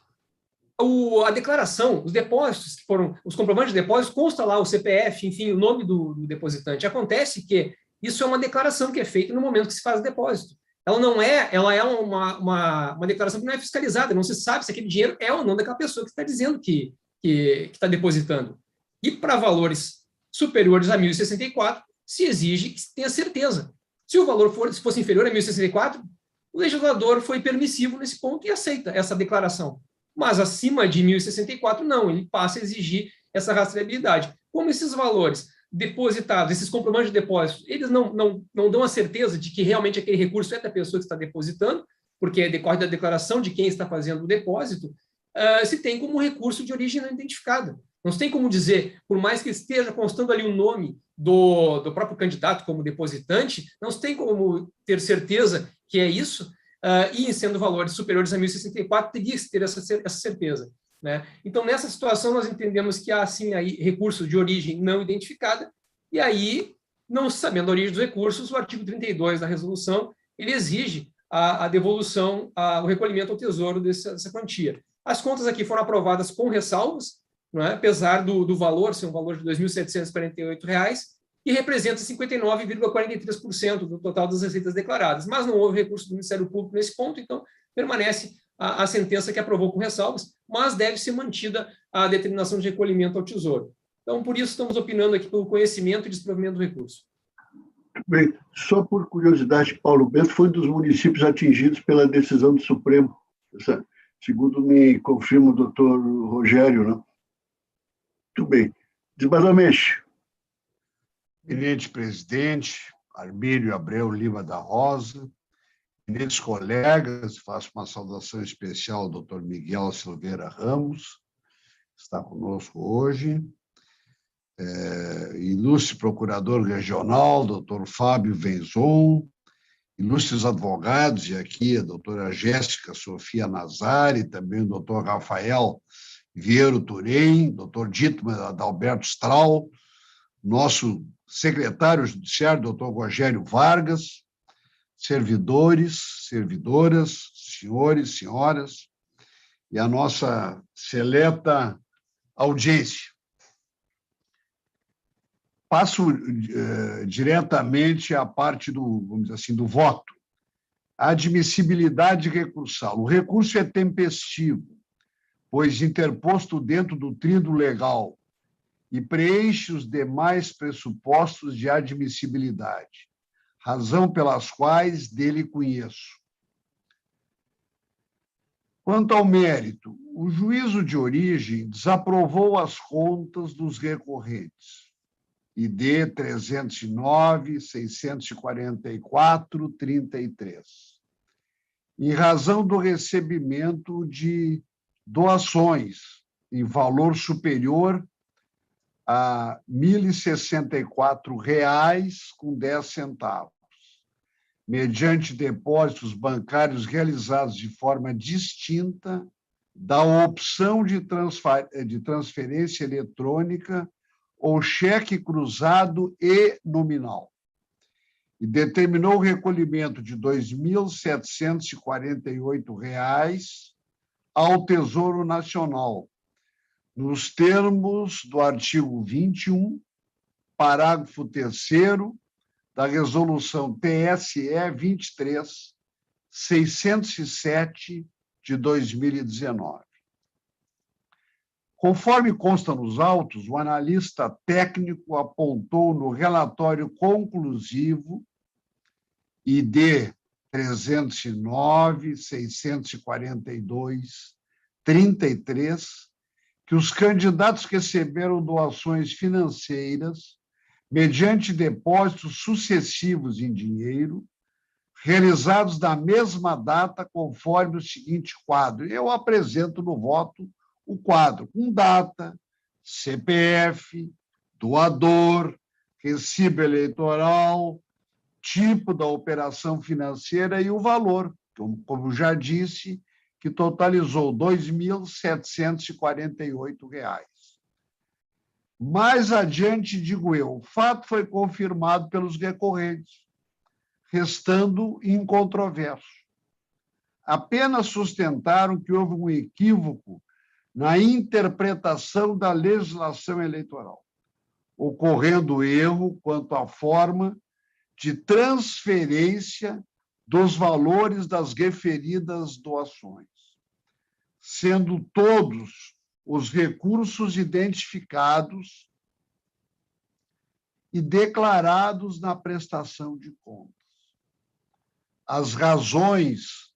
a declaração, os depósitos, que foram os comprovantes de depósito, consta lá o CPF, enfim, o nome do depositante. Acontece que isso é uma declaração que é feita no momento que se faz o depósito. Ela é uma declaração que não é fiscalizada, não se sabe se aquele dinheiro é ou não daquela pessoa que está dizendo que está depositando. E para valores superiores a 1.064, se exige que se tenha certeza. Se o valor fosse inferior a 1.064, o legislador foi permissivo nesse ponto e aceita essa declaração. Mas acima de 1.064, não, ele passa a exigir essa rastreabilidade. Como esses valores depositados, esses comprovantes de depósito, eles não dão a certeza de que realmente aquele recurso é da pessoa que está depositando, porque decorre da declaração de quem está fazendo o depósito, se tem como recurso de origem não identificada. Não se tem como dizer, por mais que esteja constando ali o nome do próprio candidato como depositante, não se tem como ter certeza que é isso, e sendo valores superiores a 1.064, teria que ter essa certeza. Né? Então, nessa situação, nós entendemos que há, sim, aí, recurso de origem não identificada, e aí, não sabendo a origem dos recursos, o artigo 32 da resolução, ele exige a devolução, o recolhimento ao Tesouro dessa quantia. As contas aqui foram aprovadas com ressalvas, não é? Apesar do valor ser um valor de R$ 2.748, que representa 59,43% do total das receitas declaradas. Mas não houve recurso do Ministério Público nesse ponto, então permanece a sentença que aprovou com ressalvas, mas deve ser mantida a determinação de recolhimento ao Tesouro. Então, por isso, estamos opinando aqui pelo conhecimento e desprovimento do recurso. Bem, só por curiosidade, Paulo Bento foi um dos municípios atingidos pela decisão do Supremo, segundo me confirma o doutor Rogério, né? Muito bem. Desembargador. Eminente presidente, Armírio Abreu Lima da Rosa, eminentes colegas, faço uma saudação especial ao doutor Miguel Silveira Ramos, que está conosco hoje, ilustre procurador regional, doutor Fábio Venzon, ilustres advogados, e aqui a doutora Jéssica Sofia Nazari, também o doutor Rafael Vieiro Turém, doutor Dietmar Adalberto Strahl, nosso secretário judiciário, doutor Rogério Vargas, servidores, servidoras, senhores, senhoras, e a nossa seleta audiência. Passo diretamente à parte vamos dizer assim, do voto. A admissibilidade recursal. O recurso é tempestivo, pois interposto dentro do tríduo legal e preenche os demais pressupostos de admissibilidade, razão pelas quais dele conheço. Quanto ao mérito, o juízo de origem desaprovou as contas dos recorrentes, ID 309.644.33, em razão do recebimento de doações em valor superior a R$ 1.064,10, mediante depósitos bancários realizados de forma distinta da opção de transferência eletrônica ou cheque cruzado e nominal, e determinou o recolhimento de R$ 2.748 ao Tesouro Nacional, nos termos do artigo 21, parágrafo 3º da Resolução TSE 23.607 de 2019. Conforme consta nos autos, o analista técnico apontou no relatório conclusivo ID 309.642.33 que os candidatos receberam doações financeiras mediante depósitos sucessivos em dinheiro, realizados na mesma data, conforme o seguinte quadro. Eu apresento no voto o quadro com data, CPF, doador, recibo eleitoral, tipo da operação financeira e o valor. Como já disse, que totalizou R$ 2.748. Mais adiante, digo eu, o fato foi confirmado pelos recorrentes, restando incontroverso. Apenas sustentaram que houve um equívoco na interpretação da legislação eleitoral, ocorrendo erro quanto à forma de transferência dos valores das referidas doações, sendo todos os recursos identificados e declarados na prestação de contas. As razões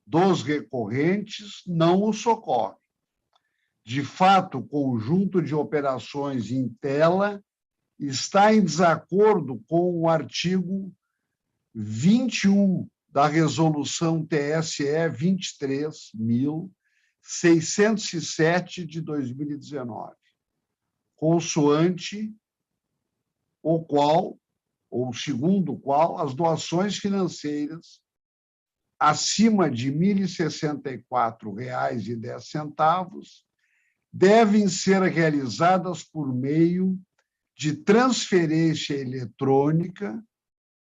dos recorrentes não o socorrem. De fato, o conjunto de operações em tela está em desacordo com o artigo 21 da Resolução TSE 23.607 de 2019, consoante o qual, ou segundo o qual, as doações financeiras acima de R$ 1.064,10 devem ser realizadas por meio de transferência eletrônica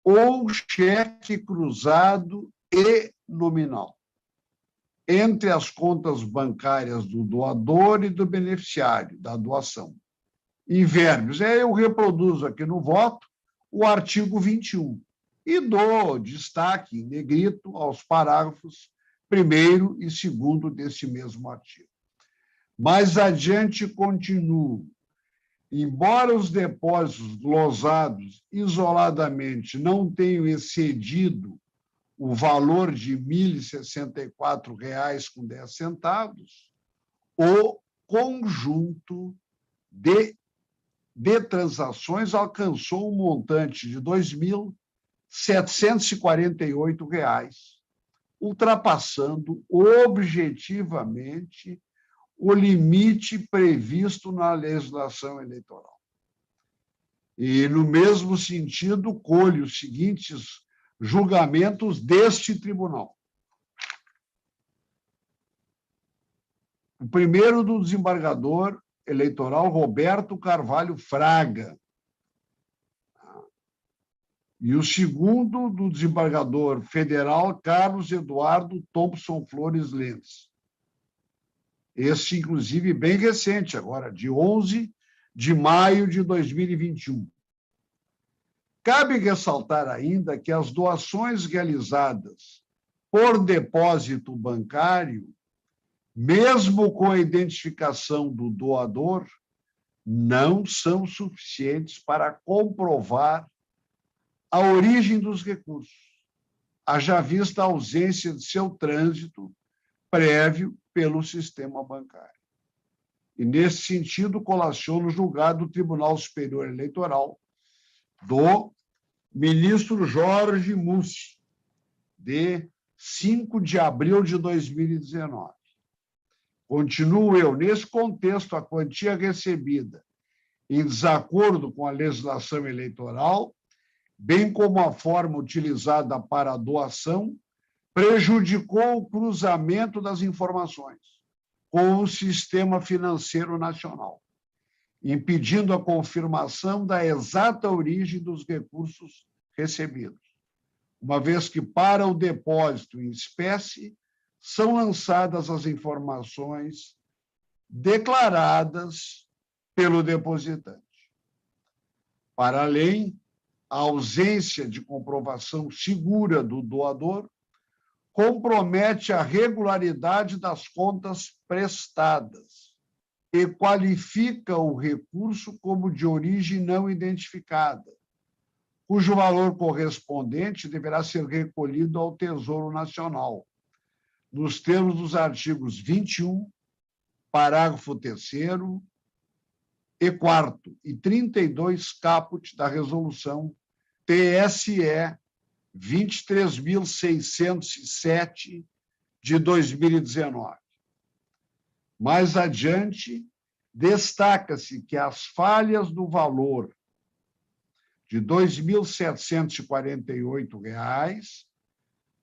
ou cheque cruzado e nominal entre as contas bancárias do doador e do beneficiário da doação. Em verbos, eu reproduzo aqui no voto o artigo 21 e dou destaque em negrito aos parágrafos 1º e 2º desse mesmo artigo. Mais adiante, continuo. Embora os depósitos glosados isoladamente não tenham excedido o valor de R$ 1.064,10, o conjunto de transações alcançou um montante de R$ 2.748, ultrapassando objetivamente o limite previsto na legislação eleitoral. E, no mesmo sentido, colho os seguintes julgamentos deste tribunal. O primeiro do desembargador eleitoral Roberto Carvalho Fraga. E o segundo do desembargador federal Carlos Eduardo Thompson Flores Lentz. Este, inclusive, bem recente, agora, de 11 de maio de 2021. Cabe ressaltar ainda que as doações realizadas por depósito bancário, mesmo com a identificação do doador, não são suficientes para comprovar a origem dos recursos, haja vista a ausência de seu trânsito prévio pelo sistema bancário. E, nesse sentido, colaciono o julgado do Tribunal Superior Eleitoral do ministro Jorge Mussi, de 5 de abril de 2019. Continuo eu, nesse contexto, a quantia recebida em desacordo com a legislação eleitoral, bem como a forma utilizada para a doação, prejudicou o cruzamento das informações com o sistema financeiro nacional, impedindo a confirmação da exata origem dos recursos recebidos, uma vez que, para o depósito em espécie, são lançadas as informações declaradas pelo depositante. Para além, a ausência de comprovação segura do doador compromete a regularidade das contas prestadas e qualifica o recurso como de origem não identificada, cujo valor correspondente deverá ser recolhido ao Tesouro Nacional, nos termos dos artigos 21, parágrafo 3º e 4º e 32 caput da Resolução TSE 23.607 de 2019. Mais adiante, destaca-se que as falhas do valor de R$ 2.748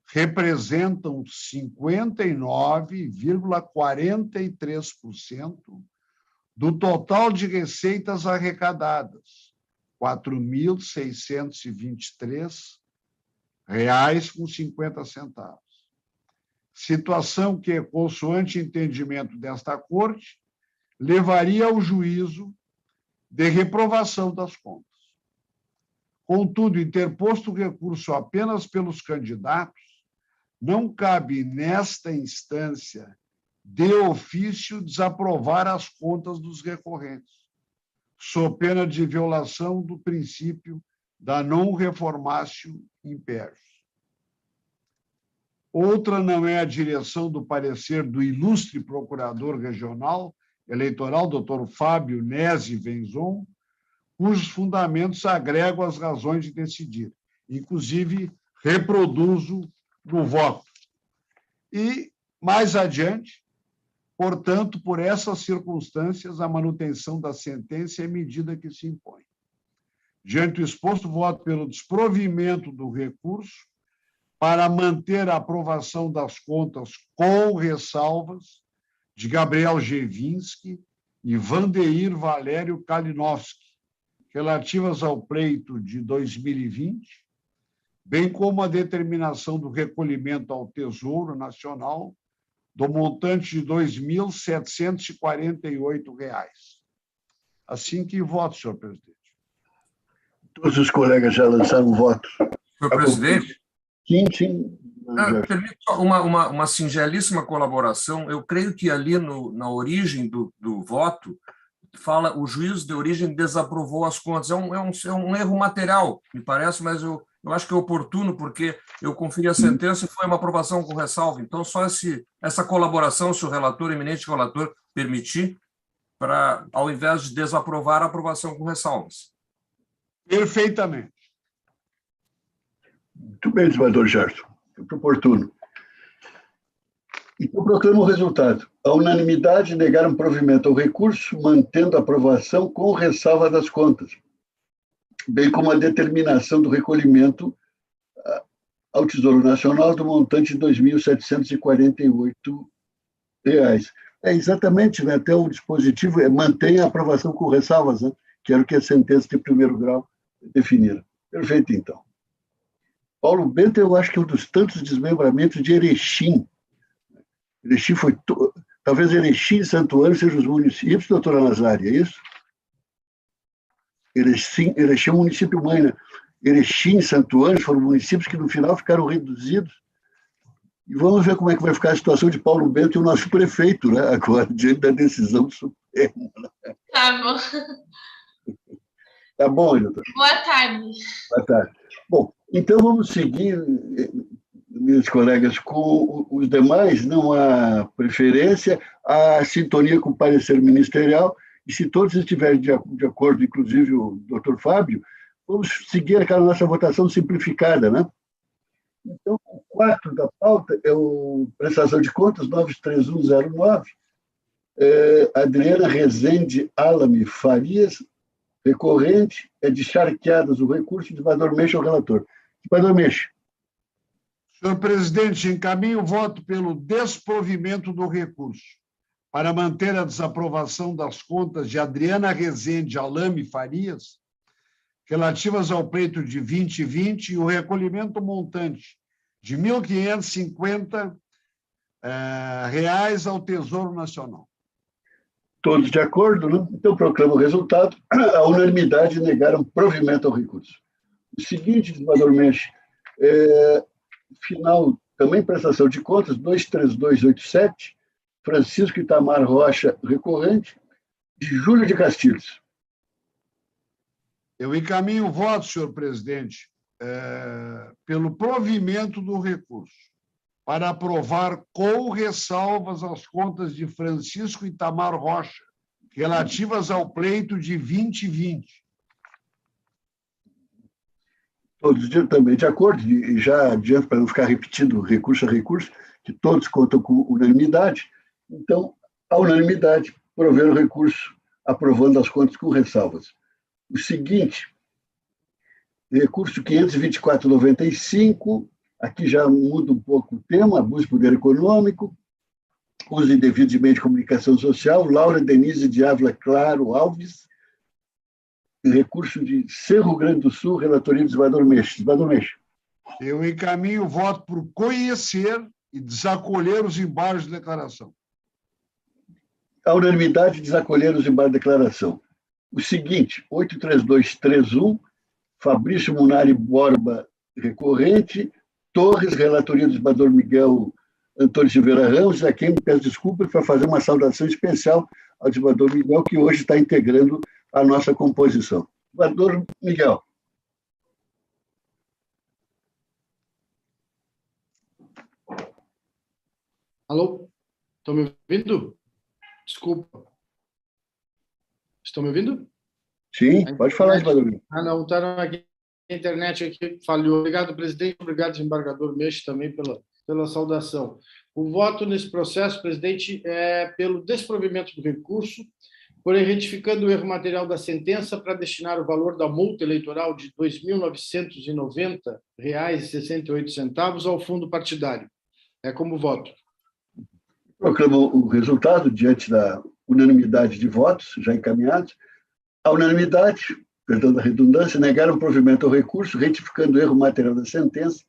representam 59,43% do total de receitas arrecadadas, R$ 4.623,50. Situação que, consoante entendimento desta Corte, levaria ao juízo de reprovação das contas. Contudo, interposto o recurso apenas pelos candidatos, não cabe nesta instância de ofício desaprovar as contas dos recorrentes, sob pena de violação do princípio da non reformatio imperius. Outra não é a direção do parecer do ilustre procurador regional eleitoral, Dr. Fábio Nese Venzon, cujos fundamentos agregam as razões de decidir. Inclusive, reproduzo no voto. E, mais adiante, portanto, por essas circunstâncias, a manutenção da sentença é medida que se impõe. Diante do exposto, voto pelo desprovimento do recurso para manter a aprovação das contas com ressalvas de Gabriel Gevinski e Vandeir Valério Kalinowski, relativas ao pleito de 2020, bem como a determinação do recolhimento ao Tesouro Nacional do montante de R$ 2.748. Assim que voto, senhor presidente. Todos os colegas já lançaram voto. Senhor presidente? Sim. Permite uma singelíssima colaboração. Eu creio que ali na origem do voto, fala o juízo de origem desaprovou as contas. É um erro material, me parece, mas eu acho que é oportuno, porque eu conferi a sentença e foi uma aprovação com ressalva. Então, só essa colaboração, se o relator, eminente relator, permitir, para, ao invés de desaprovar, a aprovação com ressalvas. Perfeitamente. Muito bem, desembargador Gerson. Muito oportuno. Então, proclamo o resultado. A unanimidade negaram provimento ao recurso, mantendo a aprovação com ressalva das contas, bem como a determinação do recolhimento ao Tesouro Nacional do montante de R$ 2.748. É exatamente, né? Até o dispositivo mantém a aprovação com ressalvas, né? Que era o que a sentença de primeiro grau definira. Perfeito, então. Paulo Bento, eu acho que é um dos tantos desmembramentos de Erechim. Erechim foi... Talvez Erechim e Santuário sejam os municípios, doutora Nazari, é isso? Erechim é um município mãe, né? Erechim e Santuário foram municípios que, no final, ficaram reduzidos. E vamos ver como é que vai ficar a situação de Paulo Bento e o nosso prefeito, né? Agora, diante da decisão do Supremo. Né? Tá bom. Tá bom, doutor? Boa tarde. Boa tarde. Bom, então vamos seguir, meus colegas, com os demais. Não há preferência, há sintonia com o parecer ministerial, e se todos estiverem de acordo, inclusive o doutor Fábio, vamos seguir aquela nossa votação simplificada, né? Então, o 4 da pauta é o prestação de contas 93109, Adriana Rezende Alame Farias, recorrente, é de charqueadas o recurso, de desembargador Meixa, o relator. Desembargador Meixa. Senhor presidente, encaminho o voto pelo desprovimento do recurso para manter a desaprovação das contas de Adriana Rezende Alame Farias, relativas ao pleito de 2020 e o recolhimento montante de R$ 1.550 ao Tesouro Nacional. Todos de acordo, né? Então, proclamo o resultado. A unanimidade negaram provimento ao recurso. O seguinte, desembargador Mendes, final, também prestação de contas, 23287, Francisco Itamar Rocha, recorrente, de Júlio de Castilhos. Eu encaminho o voto, senhor presidente, pelo provimento do recurso, para aprovar com ressalvas as contas de Francisco Itamar Rocha, relativas ao pleito de 2020. Todos também de acordo, e já adianto, para não ficar repetindo recurso a recurso, que todos contam com unanimidade. Então, a unanimidade, prover o recurso, aprovando as contas com ressalvas. O seguinte, recurso 52495, Aqui já muda um pouco o tema, abuso de poder econômico, uso indevido de meio de comunicação social, Laura Denise de Ávila Claro Alves, recurso de Cerro Grande do Sul, relatoria do desembargador Meixa. Desembargador Meixa. Eu encaminho o voto por conhecer e desacolher os embargos de declaração. A unanimidade desacolher os embargos de declaração. O seguinte, 83231, Fabrício Munari Borba, recorrente, Torres, relatoria do desembargador Miguel Antônio Silveira Ramos, a quem me peço desculpas para fazer uma saudação especial ao desembargador Miguel, que hoje está integrando a nossa composição. Desembargador Miguel. Alô? Estão me ouvindo? Desculpa. Estão me ouvindo? Sim, pode falar, desembargador. Não, está aqui. A internet aqui falhou. Obrigado, presidente. Obrigado, desembargador Meixa, também pela saudação. O voto nesse processo, presidente, é pelo desprovimento do recurso, porém retificando o erro material da sentença para destinar o valor da multa eleitoral de R$ 2.990,68 ao fundo partidário. É como voto. Proclamo o resultado diante da unanimidade de votos já encaminhados. A unanimidade, perdão da redundância, negaram provimento ao recurso, retificando o erro material da sentença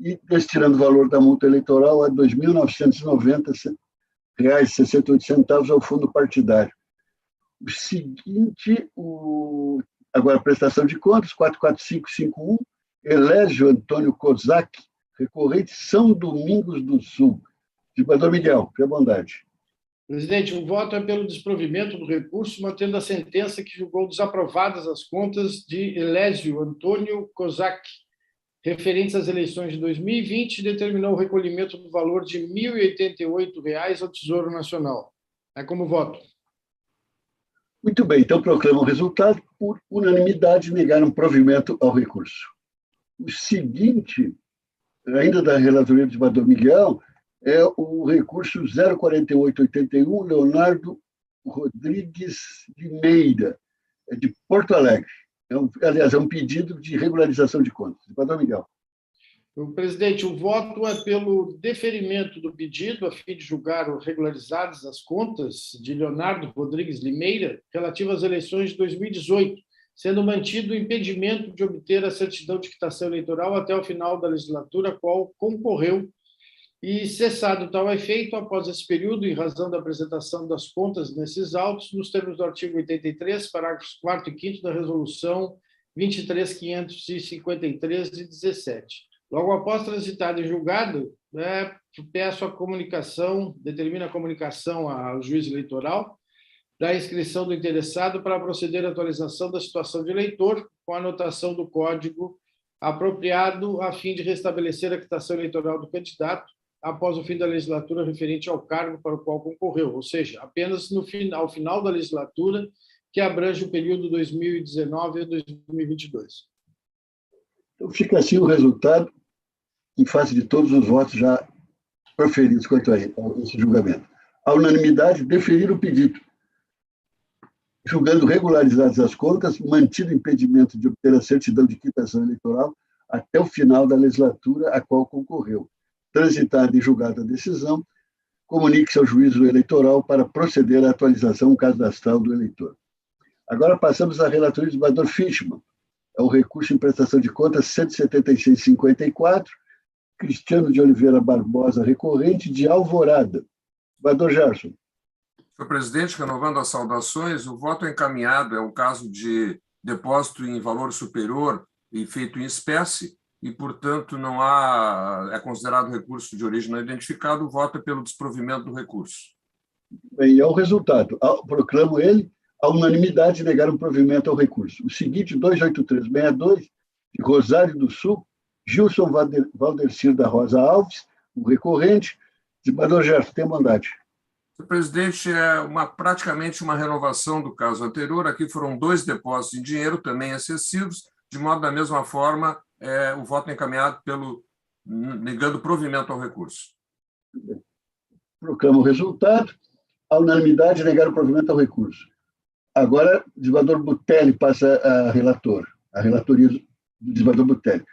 e destinando o valor da multa eleitoral a R$ 2.990,68 ao fundo partidário. O seguinte, agora a prestação de contas, 44551, Elésio Antônio Kozak, recorrente São Domingos do Sul. Desembargador Miguel, tenha bondade. Presidente, o voto é pelo desprovimento do recurso, mantendo a sentença que julgou desaprovadas as contas de Elésio Antônio Kozak, referentes às eleições de 2020, e determinou o recolhimento do valor de R$ 1.088 ao Tesouro Nacional. É como voto. Muito bem, então proclamo o resultado. Por unanimidade, negaram provimento ao recurso. O seguinte, ainda da relatoria do desembargador Miguel, é o recurso 04881, Leonardo Rodrigues de Meira, de Porto Alegre. Aliás, é um pedido de regularização de contas. Desembargador Miguel. Presidente, o voto é pelo deferimento do pedido a fim de julgar regularizadas as contas de Leonardo Rodrigues Limeira relativas às eleições de 2018, sendo mantido o impedimento de obter a certidão de quitação eleitoral até o final da legislatura, a qual concorreu, e cessado tal efeito após esse período, em razão da apresentação das contas nesses autos, nos termos do artigo 83, parágrafos 4º e 5º da Resolução 23.553 de 17. Logo após transitado e julgado, peço a comunicação, determina a comunicação ao juiz eleitoral da inscrição do interessado para proceder à atualização da situação de eleitor com a anotação do código apropriado a fim de restabelecer a quitação eleitoral do candidato após o fim da legislatura referente ao cargo para o qual concorreu, ou seja, apenas ao final da legislatura, que abrange o período 2019 a 2022. Então, fica assim o resultado, em face de todos os votos já proferidos quanto a esse julgamento. A unanimidade deferir o pedido, julgando regularizadas as contas, mantido o impedimento de obter a certidão de quitação eleitoral até o final da legislatura a qual concorreu. Transitada e julgada a decisão, comunique-se ao juízo eleitoral para proceder à atualização cadastral do eleitor. Agora passamos à relatoria do desembargador Fischmann. É o recurso em prestação de contas 176,54, Cristiano de Oliveira Barbosa, recorrente de Alvorada. Desembargador Gerson. Senhor presidente, renovando as saudações, o voto encaminhado é um caso de depósito em valor superior e feito em espécie, e, portanto, não é considerado recurso de origem não identificado, o voto é pelo desprovimento do recurso. Bem, é o resultado. Proclamo ele, a unanimidade negaram provimento ao recurso. O seguinte, 28362, de Rosário do Sul, Gilson Valdecir da Rosa Alves, o recorrente. Desembargador Gerson, tenha bondade. Senhor presidente, é praticamente uma renovação do caso anterior. Aqui foram 2 depósitos em dinheiro, também excessivos, de modo da mesma forma, o voto encaminhado negando provimento ao recurso. Proclamo o resultado. A unanimidade negaram provimento ao recurso. Agora, o desembargador Butelli passa a relatoria do desembargador Butelli.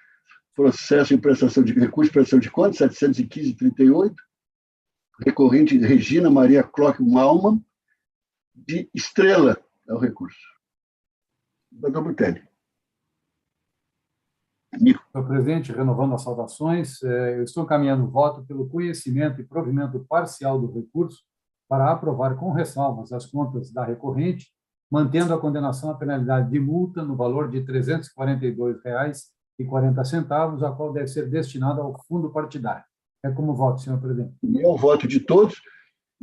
processo em prestação de recurso de prestação de contas, 715-38, recorrente Regina Maria Clock Malman, de Estrela, é o recurso. Desembargador Brutelli. Senhor presidente, renovando as saudações, eu estou encaminhando o voto pelo conhecimento e provimento parcial do recurso para aprovar com ressalvas as contas da recorrente, mantendo a condenação à penalidade de multa no valor de R$ 342,40, a qual deve ser destinada ao fundo partidário. É como voto, senhor presidente. É o voto de todos.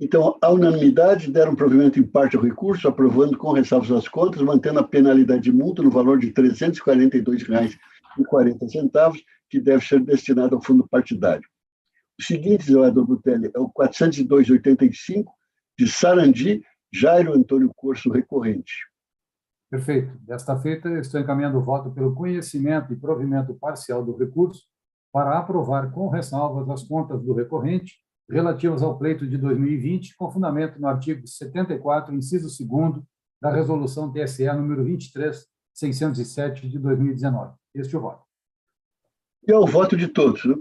Então, à unanimidade, deram provimento em parte ao recurso, aprovando com ressalvas as contas, mantendo a penalidade de multa no valor de R$ 342,40, que deve ser destinado ao fundo partidário. O seguinte, senador Brutelli, é o 402,85, de Sarandi, Jairo Antônio Corso, recorrente. Perfeito. Desta feita, estou encaminhando o voto pelo conhecimento e provimento parcial do recurso para aprovar com ressalvas as contas do recorrente relativas ao pleito de 2020, com fundamento no artigo 74, inciso 2º, da Resolução TSE número 23.607 de 2019. Este é o voto. E é o voto de todos, né?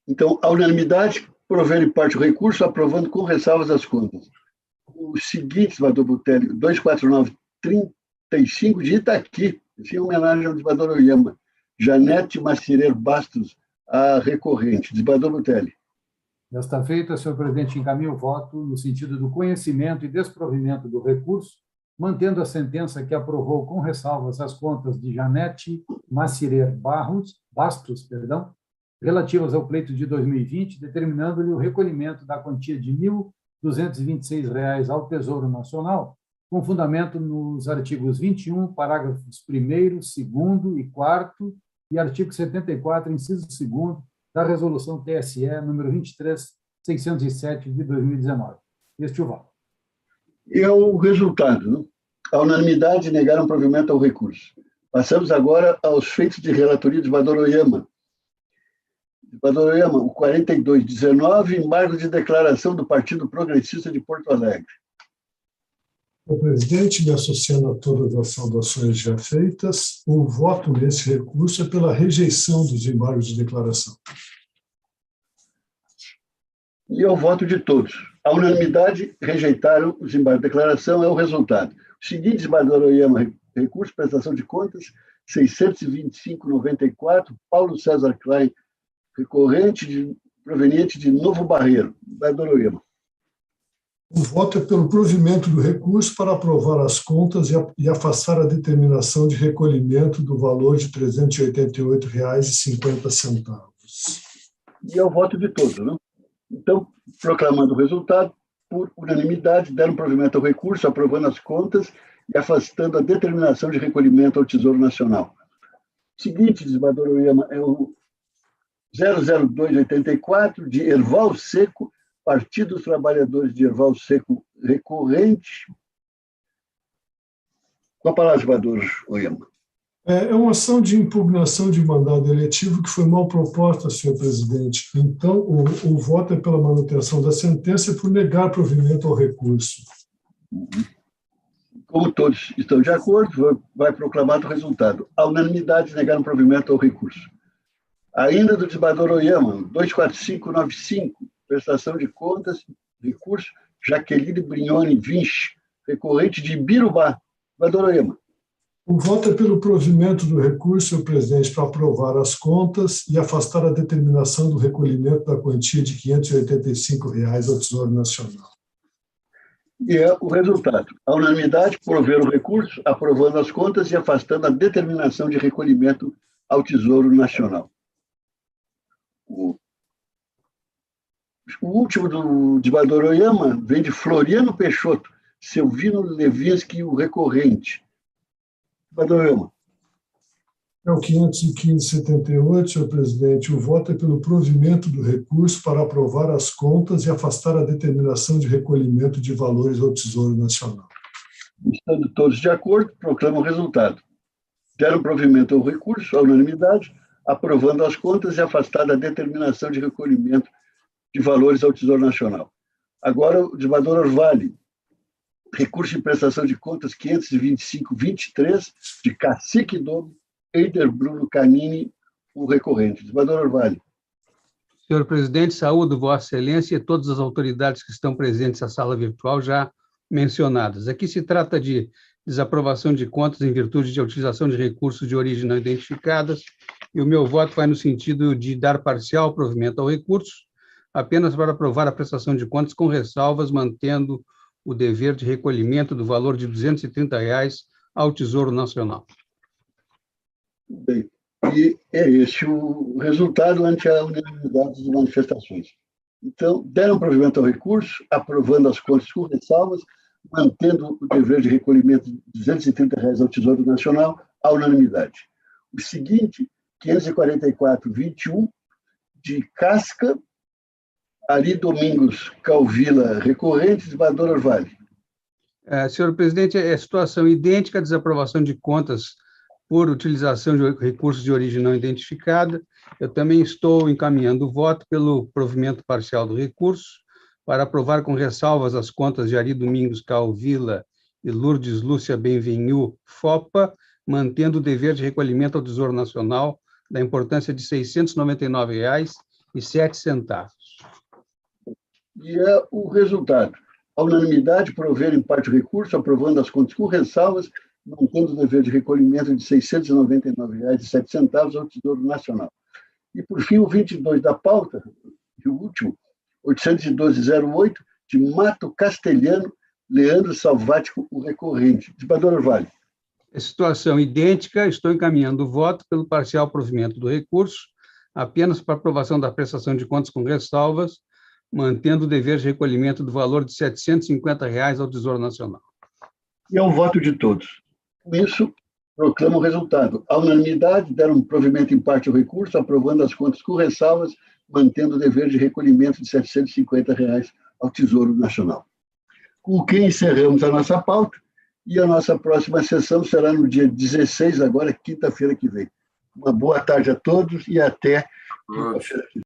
Então, à unanimidade, prover em parte o recurso, aprovando com ressalvas as contas. O seguinte, senador Brutelli, 249-35 de Itaqui, em homenagem ao desembargador Oyama, Janete Macirer Bastos, a recorrente. Desembargador Brutelli. Desta feita, senhor presidente, encaminho o voto no sentido do conhecimento e desprovimento do recurso, mantendo a sentença que aprovou com ressalvas as contas de Janete Macirer Bastos, relativas ao pleito de 2020, determinando-lhe o recolhimento da quantia de R$ 1.226 ao Tesouro Nacional, com fundamento nos artigos 21, parágrafos 1º, 2º e 4º e artigo 74, inciso 2º, da Resolução TSE número 23.607 de 2019. Este é o voto. E é o resultado, né? A unanimidade negaram provimento ao recurso. Passamos agora aos feitos de relatoria de desembargador Oyama. Desembargador Oyama, o 4219, embargo de declaração do Partido Progressista de Porto Alegre. Senhor presidente, me associando a todas as saudações já feitas, o voto nesse recurso é pela rejeição dos embargos de declaração. E é o voto de todos. A unanimidade rejeitaram os embargos de declaração, é o resultado. O seguinte, desembargador Oyama, recurso, prestação de contas, 625,94, Paulo César Klein, recorrente proveniente de Novo Barreiro. Desembargador Oyama. O voto é pelo provimento do recurso para aprovar as contas e afastar a determinação de recolhimento do valor de R$ 388,50. E é o voto de todos, né? Então, proclamando o resultado, por unanimidade, deram provimento ao recurso, aprovando as contas e afastando a determinação de recolhimento ao Tesouro Nacional. O seguinte, desembargador Oyama, é o 00284, de Erval Seco, Partido dos Trabalhadores de Erval Seco, recorrente. Com a palavra, desembargador Oyama. É uma ação de impugnação de mandado eletivo que foi mal proposta, senhor presidente. Então, o voto é pela manutenção da sentença e por negar provimento ao recurso. Como todos estão de acordo, vai proclamado o resultado. A unanimidade negaram provimento ao recurso. Ainda do desembargador Oyama, 24595, prestação de contas, recurso, Jaqueline Brignone Vinci, recorrente de Ibirubá. Desembargador Oyama. O voto é pelo provimento do recurso, senhor presidente, para aprovar as contas e afastar a determinação do recolhimento da quantia de R$ 585 ao Tesouro Nacional. E é o resultado. A unanimidade prover o recurso, aprovando as contas e afastando a determinação de recolhimento ao Tesouro Nacional. O último do desembargador Oyama vem de Floriano Peixoto, Silvino Levinsky, o recorrente. Desembargador Oyama. É o 515,78, senhor presidente. O voto é pelo provimento do recurso para aprovar as contas e afastar a determinação de recolhimento de valores ao Tesouro Nacional. Estando todos de acordo, proclama o resultado. Deram provimento ao recurso, à unanimidade, aprovando as contas e afastada a determinação de recolhimento de valores ao Tesouro Nacional. Agora, o desembargador Orvalli. Recurso de prestação de contas 525,23, de Cacique Domo, Eider Bruno Canini, o recorrente. Desembargador Orvalho. Senhor presidente, saúdo Vossa Excelência e todas as autoridades que estão presentes na sala virtual já mencionadas. Aqui se trata de desaprovação de contas em virtude de utilização de recursos de origem não identificadas, e o meu voto vai no sentido de dar parcial provimento ao recurso, apenas para aprovar a prestação de contas com ressalvas, mantendo o dever de recolhimento do valor de R$ 230 ao Tesouro Nacional. Bem, e é esse o resultado ante a unanimidade das manifestações. Então, deram provimento ao recurso, aprovando as contas com ressalvas, mantendo o dever de recolhimento de R$ 230 ao Tesouro Nacional, à unanimidade. O seguinte, 544,21, de Casca, Ari Domingos Calvila, recorrente, desembargador Orvalho. Senhor presidente, é situação idêntica à desaprovação de contas por utilização de recursos de origem não identificada. Eu também estou encaminhando o voto pelo provimento parcial do recurso, para aprovar com ressalvas as contas de Ari Domingos Calvila e Lourdes Lúcia Benvenu FOPA, mantendo o dever de recolhimento ao Tesouro Nacional da importância de R$ 699,07. E é o resultado. A unanimidade prover em parte o recurso, aprovando as contas com ressalvas, mantendo o dever de recolhimento de R$ 699,07 ao Tesouro Nacional. E, por fim, o 22 da pauta, e o último, 812,08, de Mato Castelhano, Leandro Salvático, o recorrente. Desembargador Orvalho. Situação idêntica, estou encaminhando o voto pelo parcial provimento do recurso, apenas para aprovação da prestação de contas com ressalvas, mantendo o dever de recolhimento do valor de R$ 750 ao Tesouro Nacional. E é o voto de todos. Com isso, proclamo o resultado. A unanimidade deram provimento em parte ao recurso, aprovando as contas com ressalvas, mantendo o dever de recolhimento de R$ 750 ao Tesouro Nacional. Com o que encerramos a nossa pauta, e a nossa próxima sessão será no dia 16, agora, quinta-feira que vem. Uma boa tarde a todos e até quinta-feira que vem.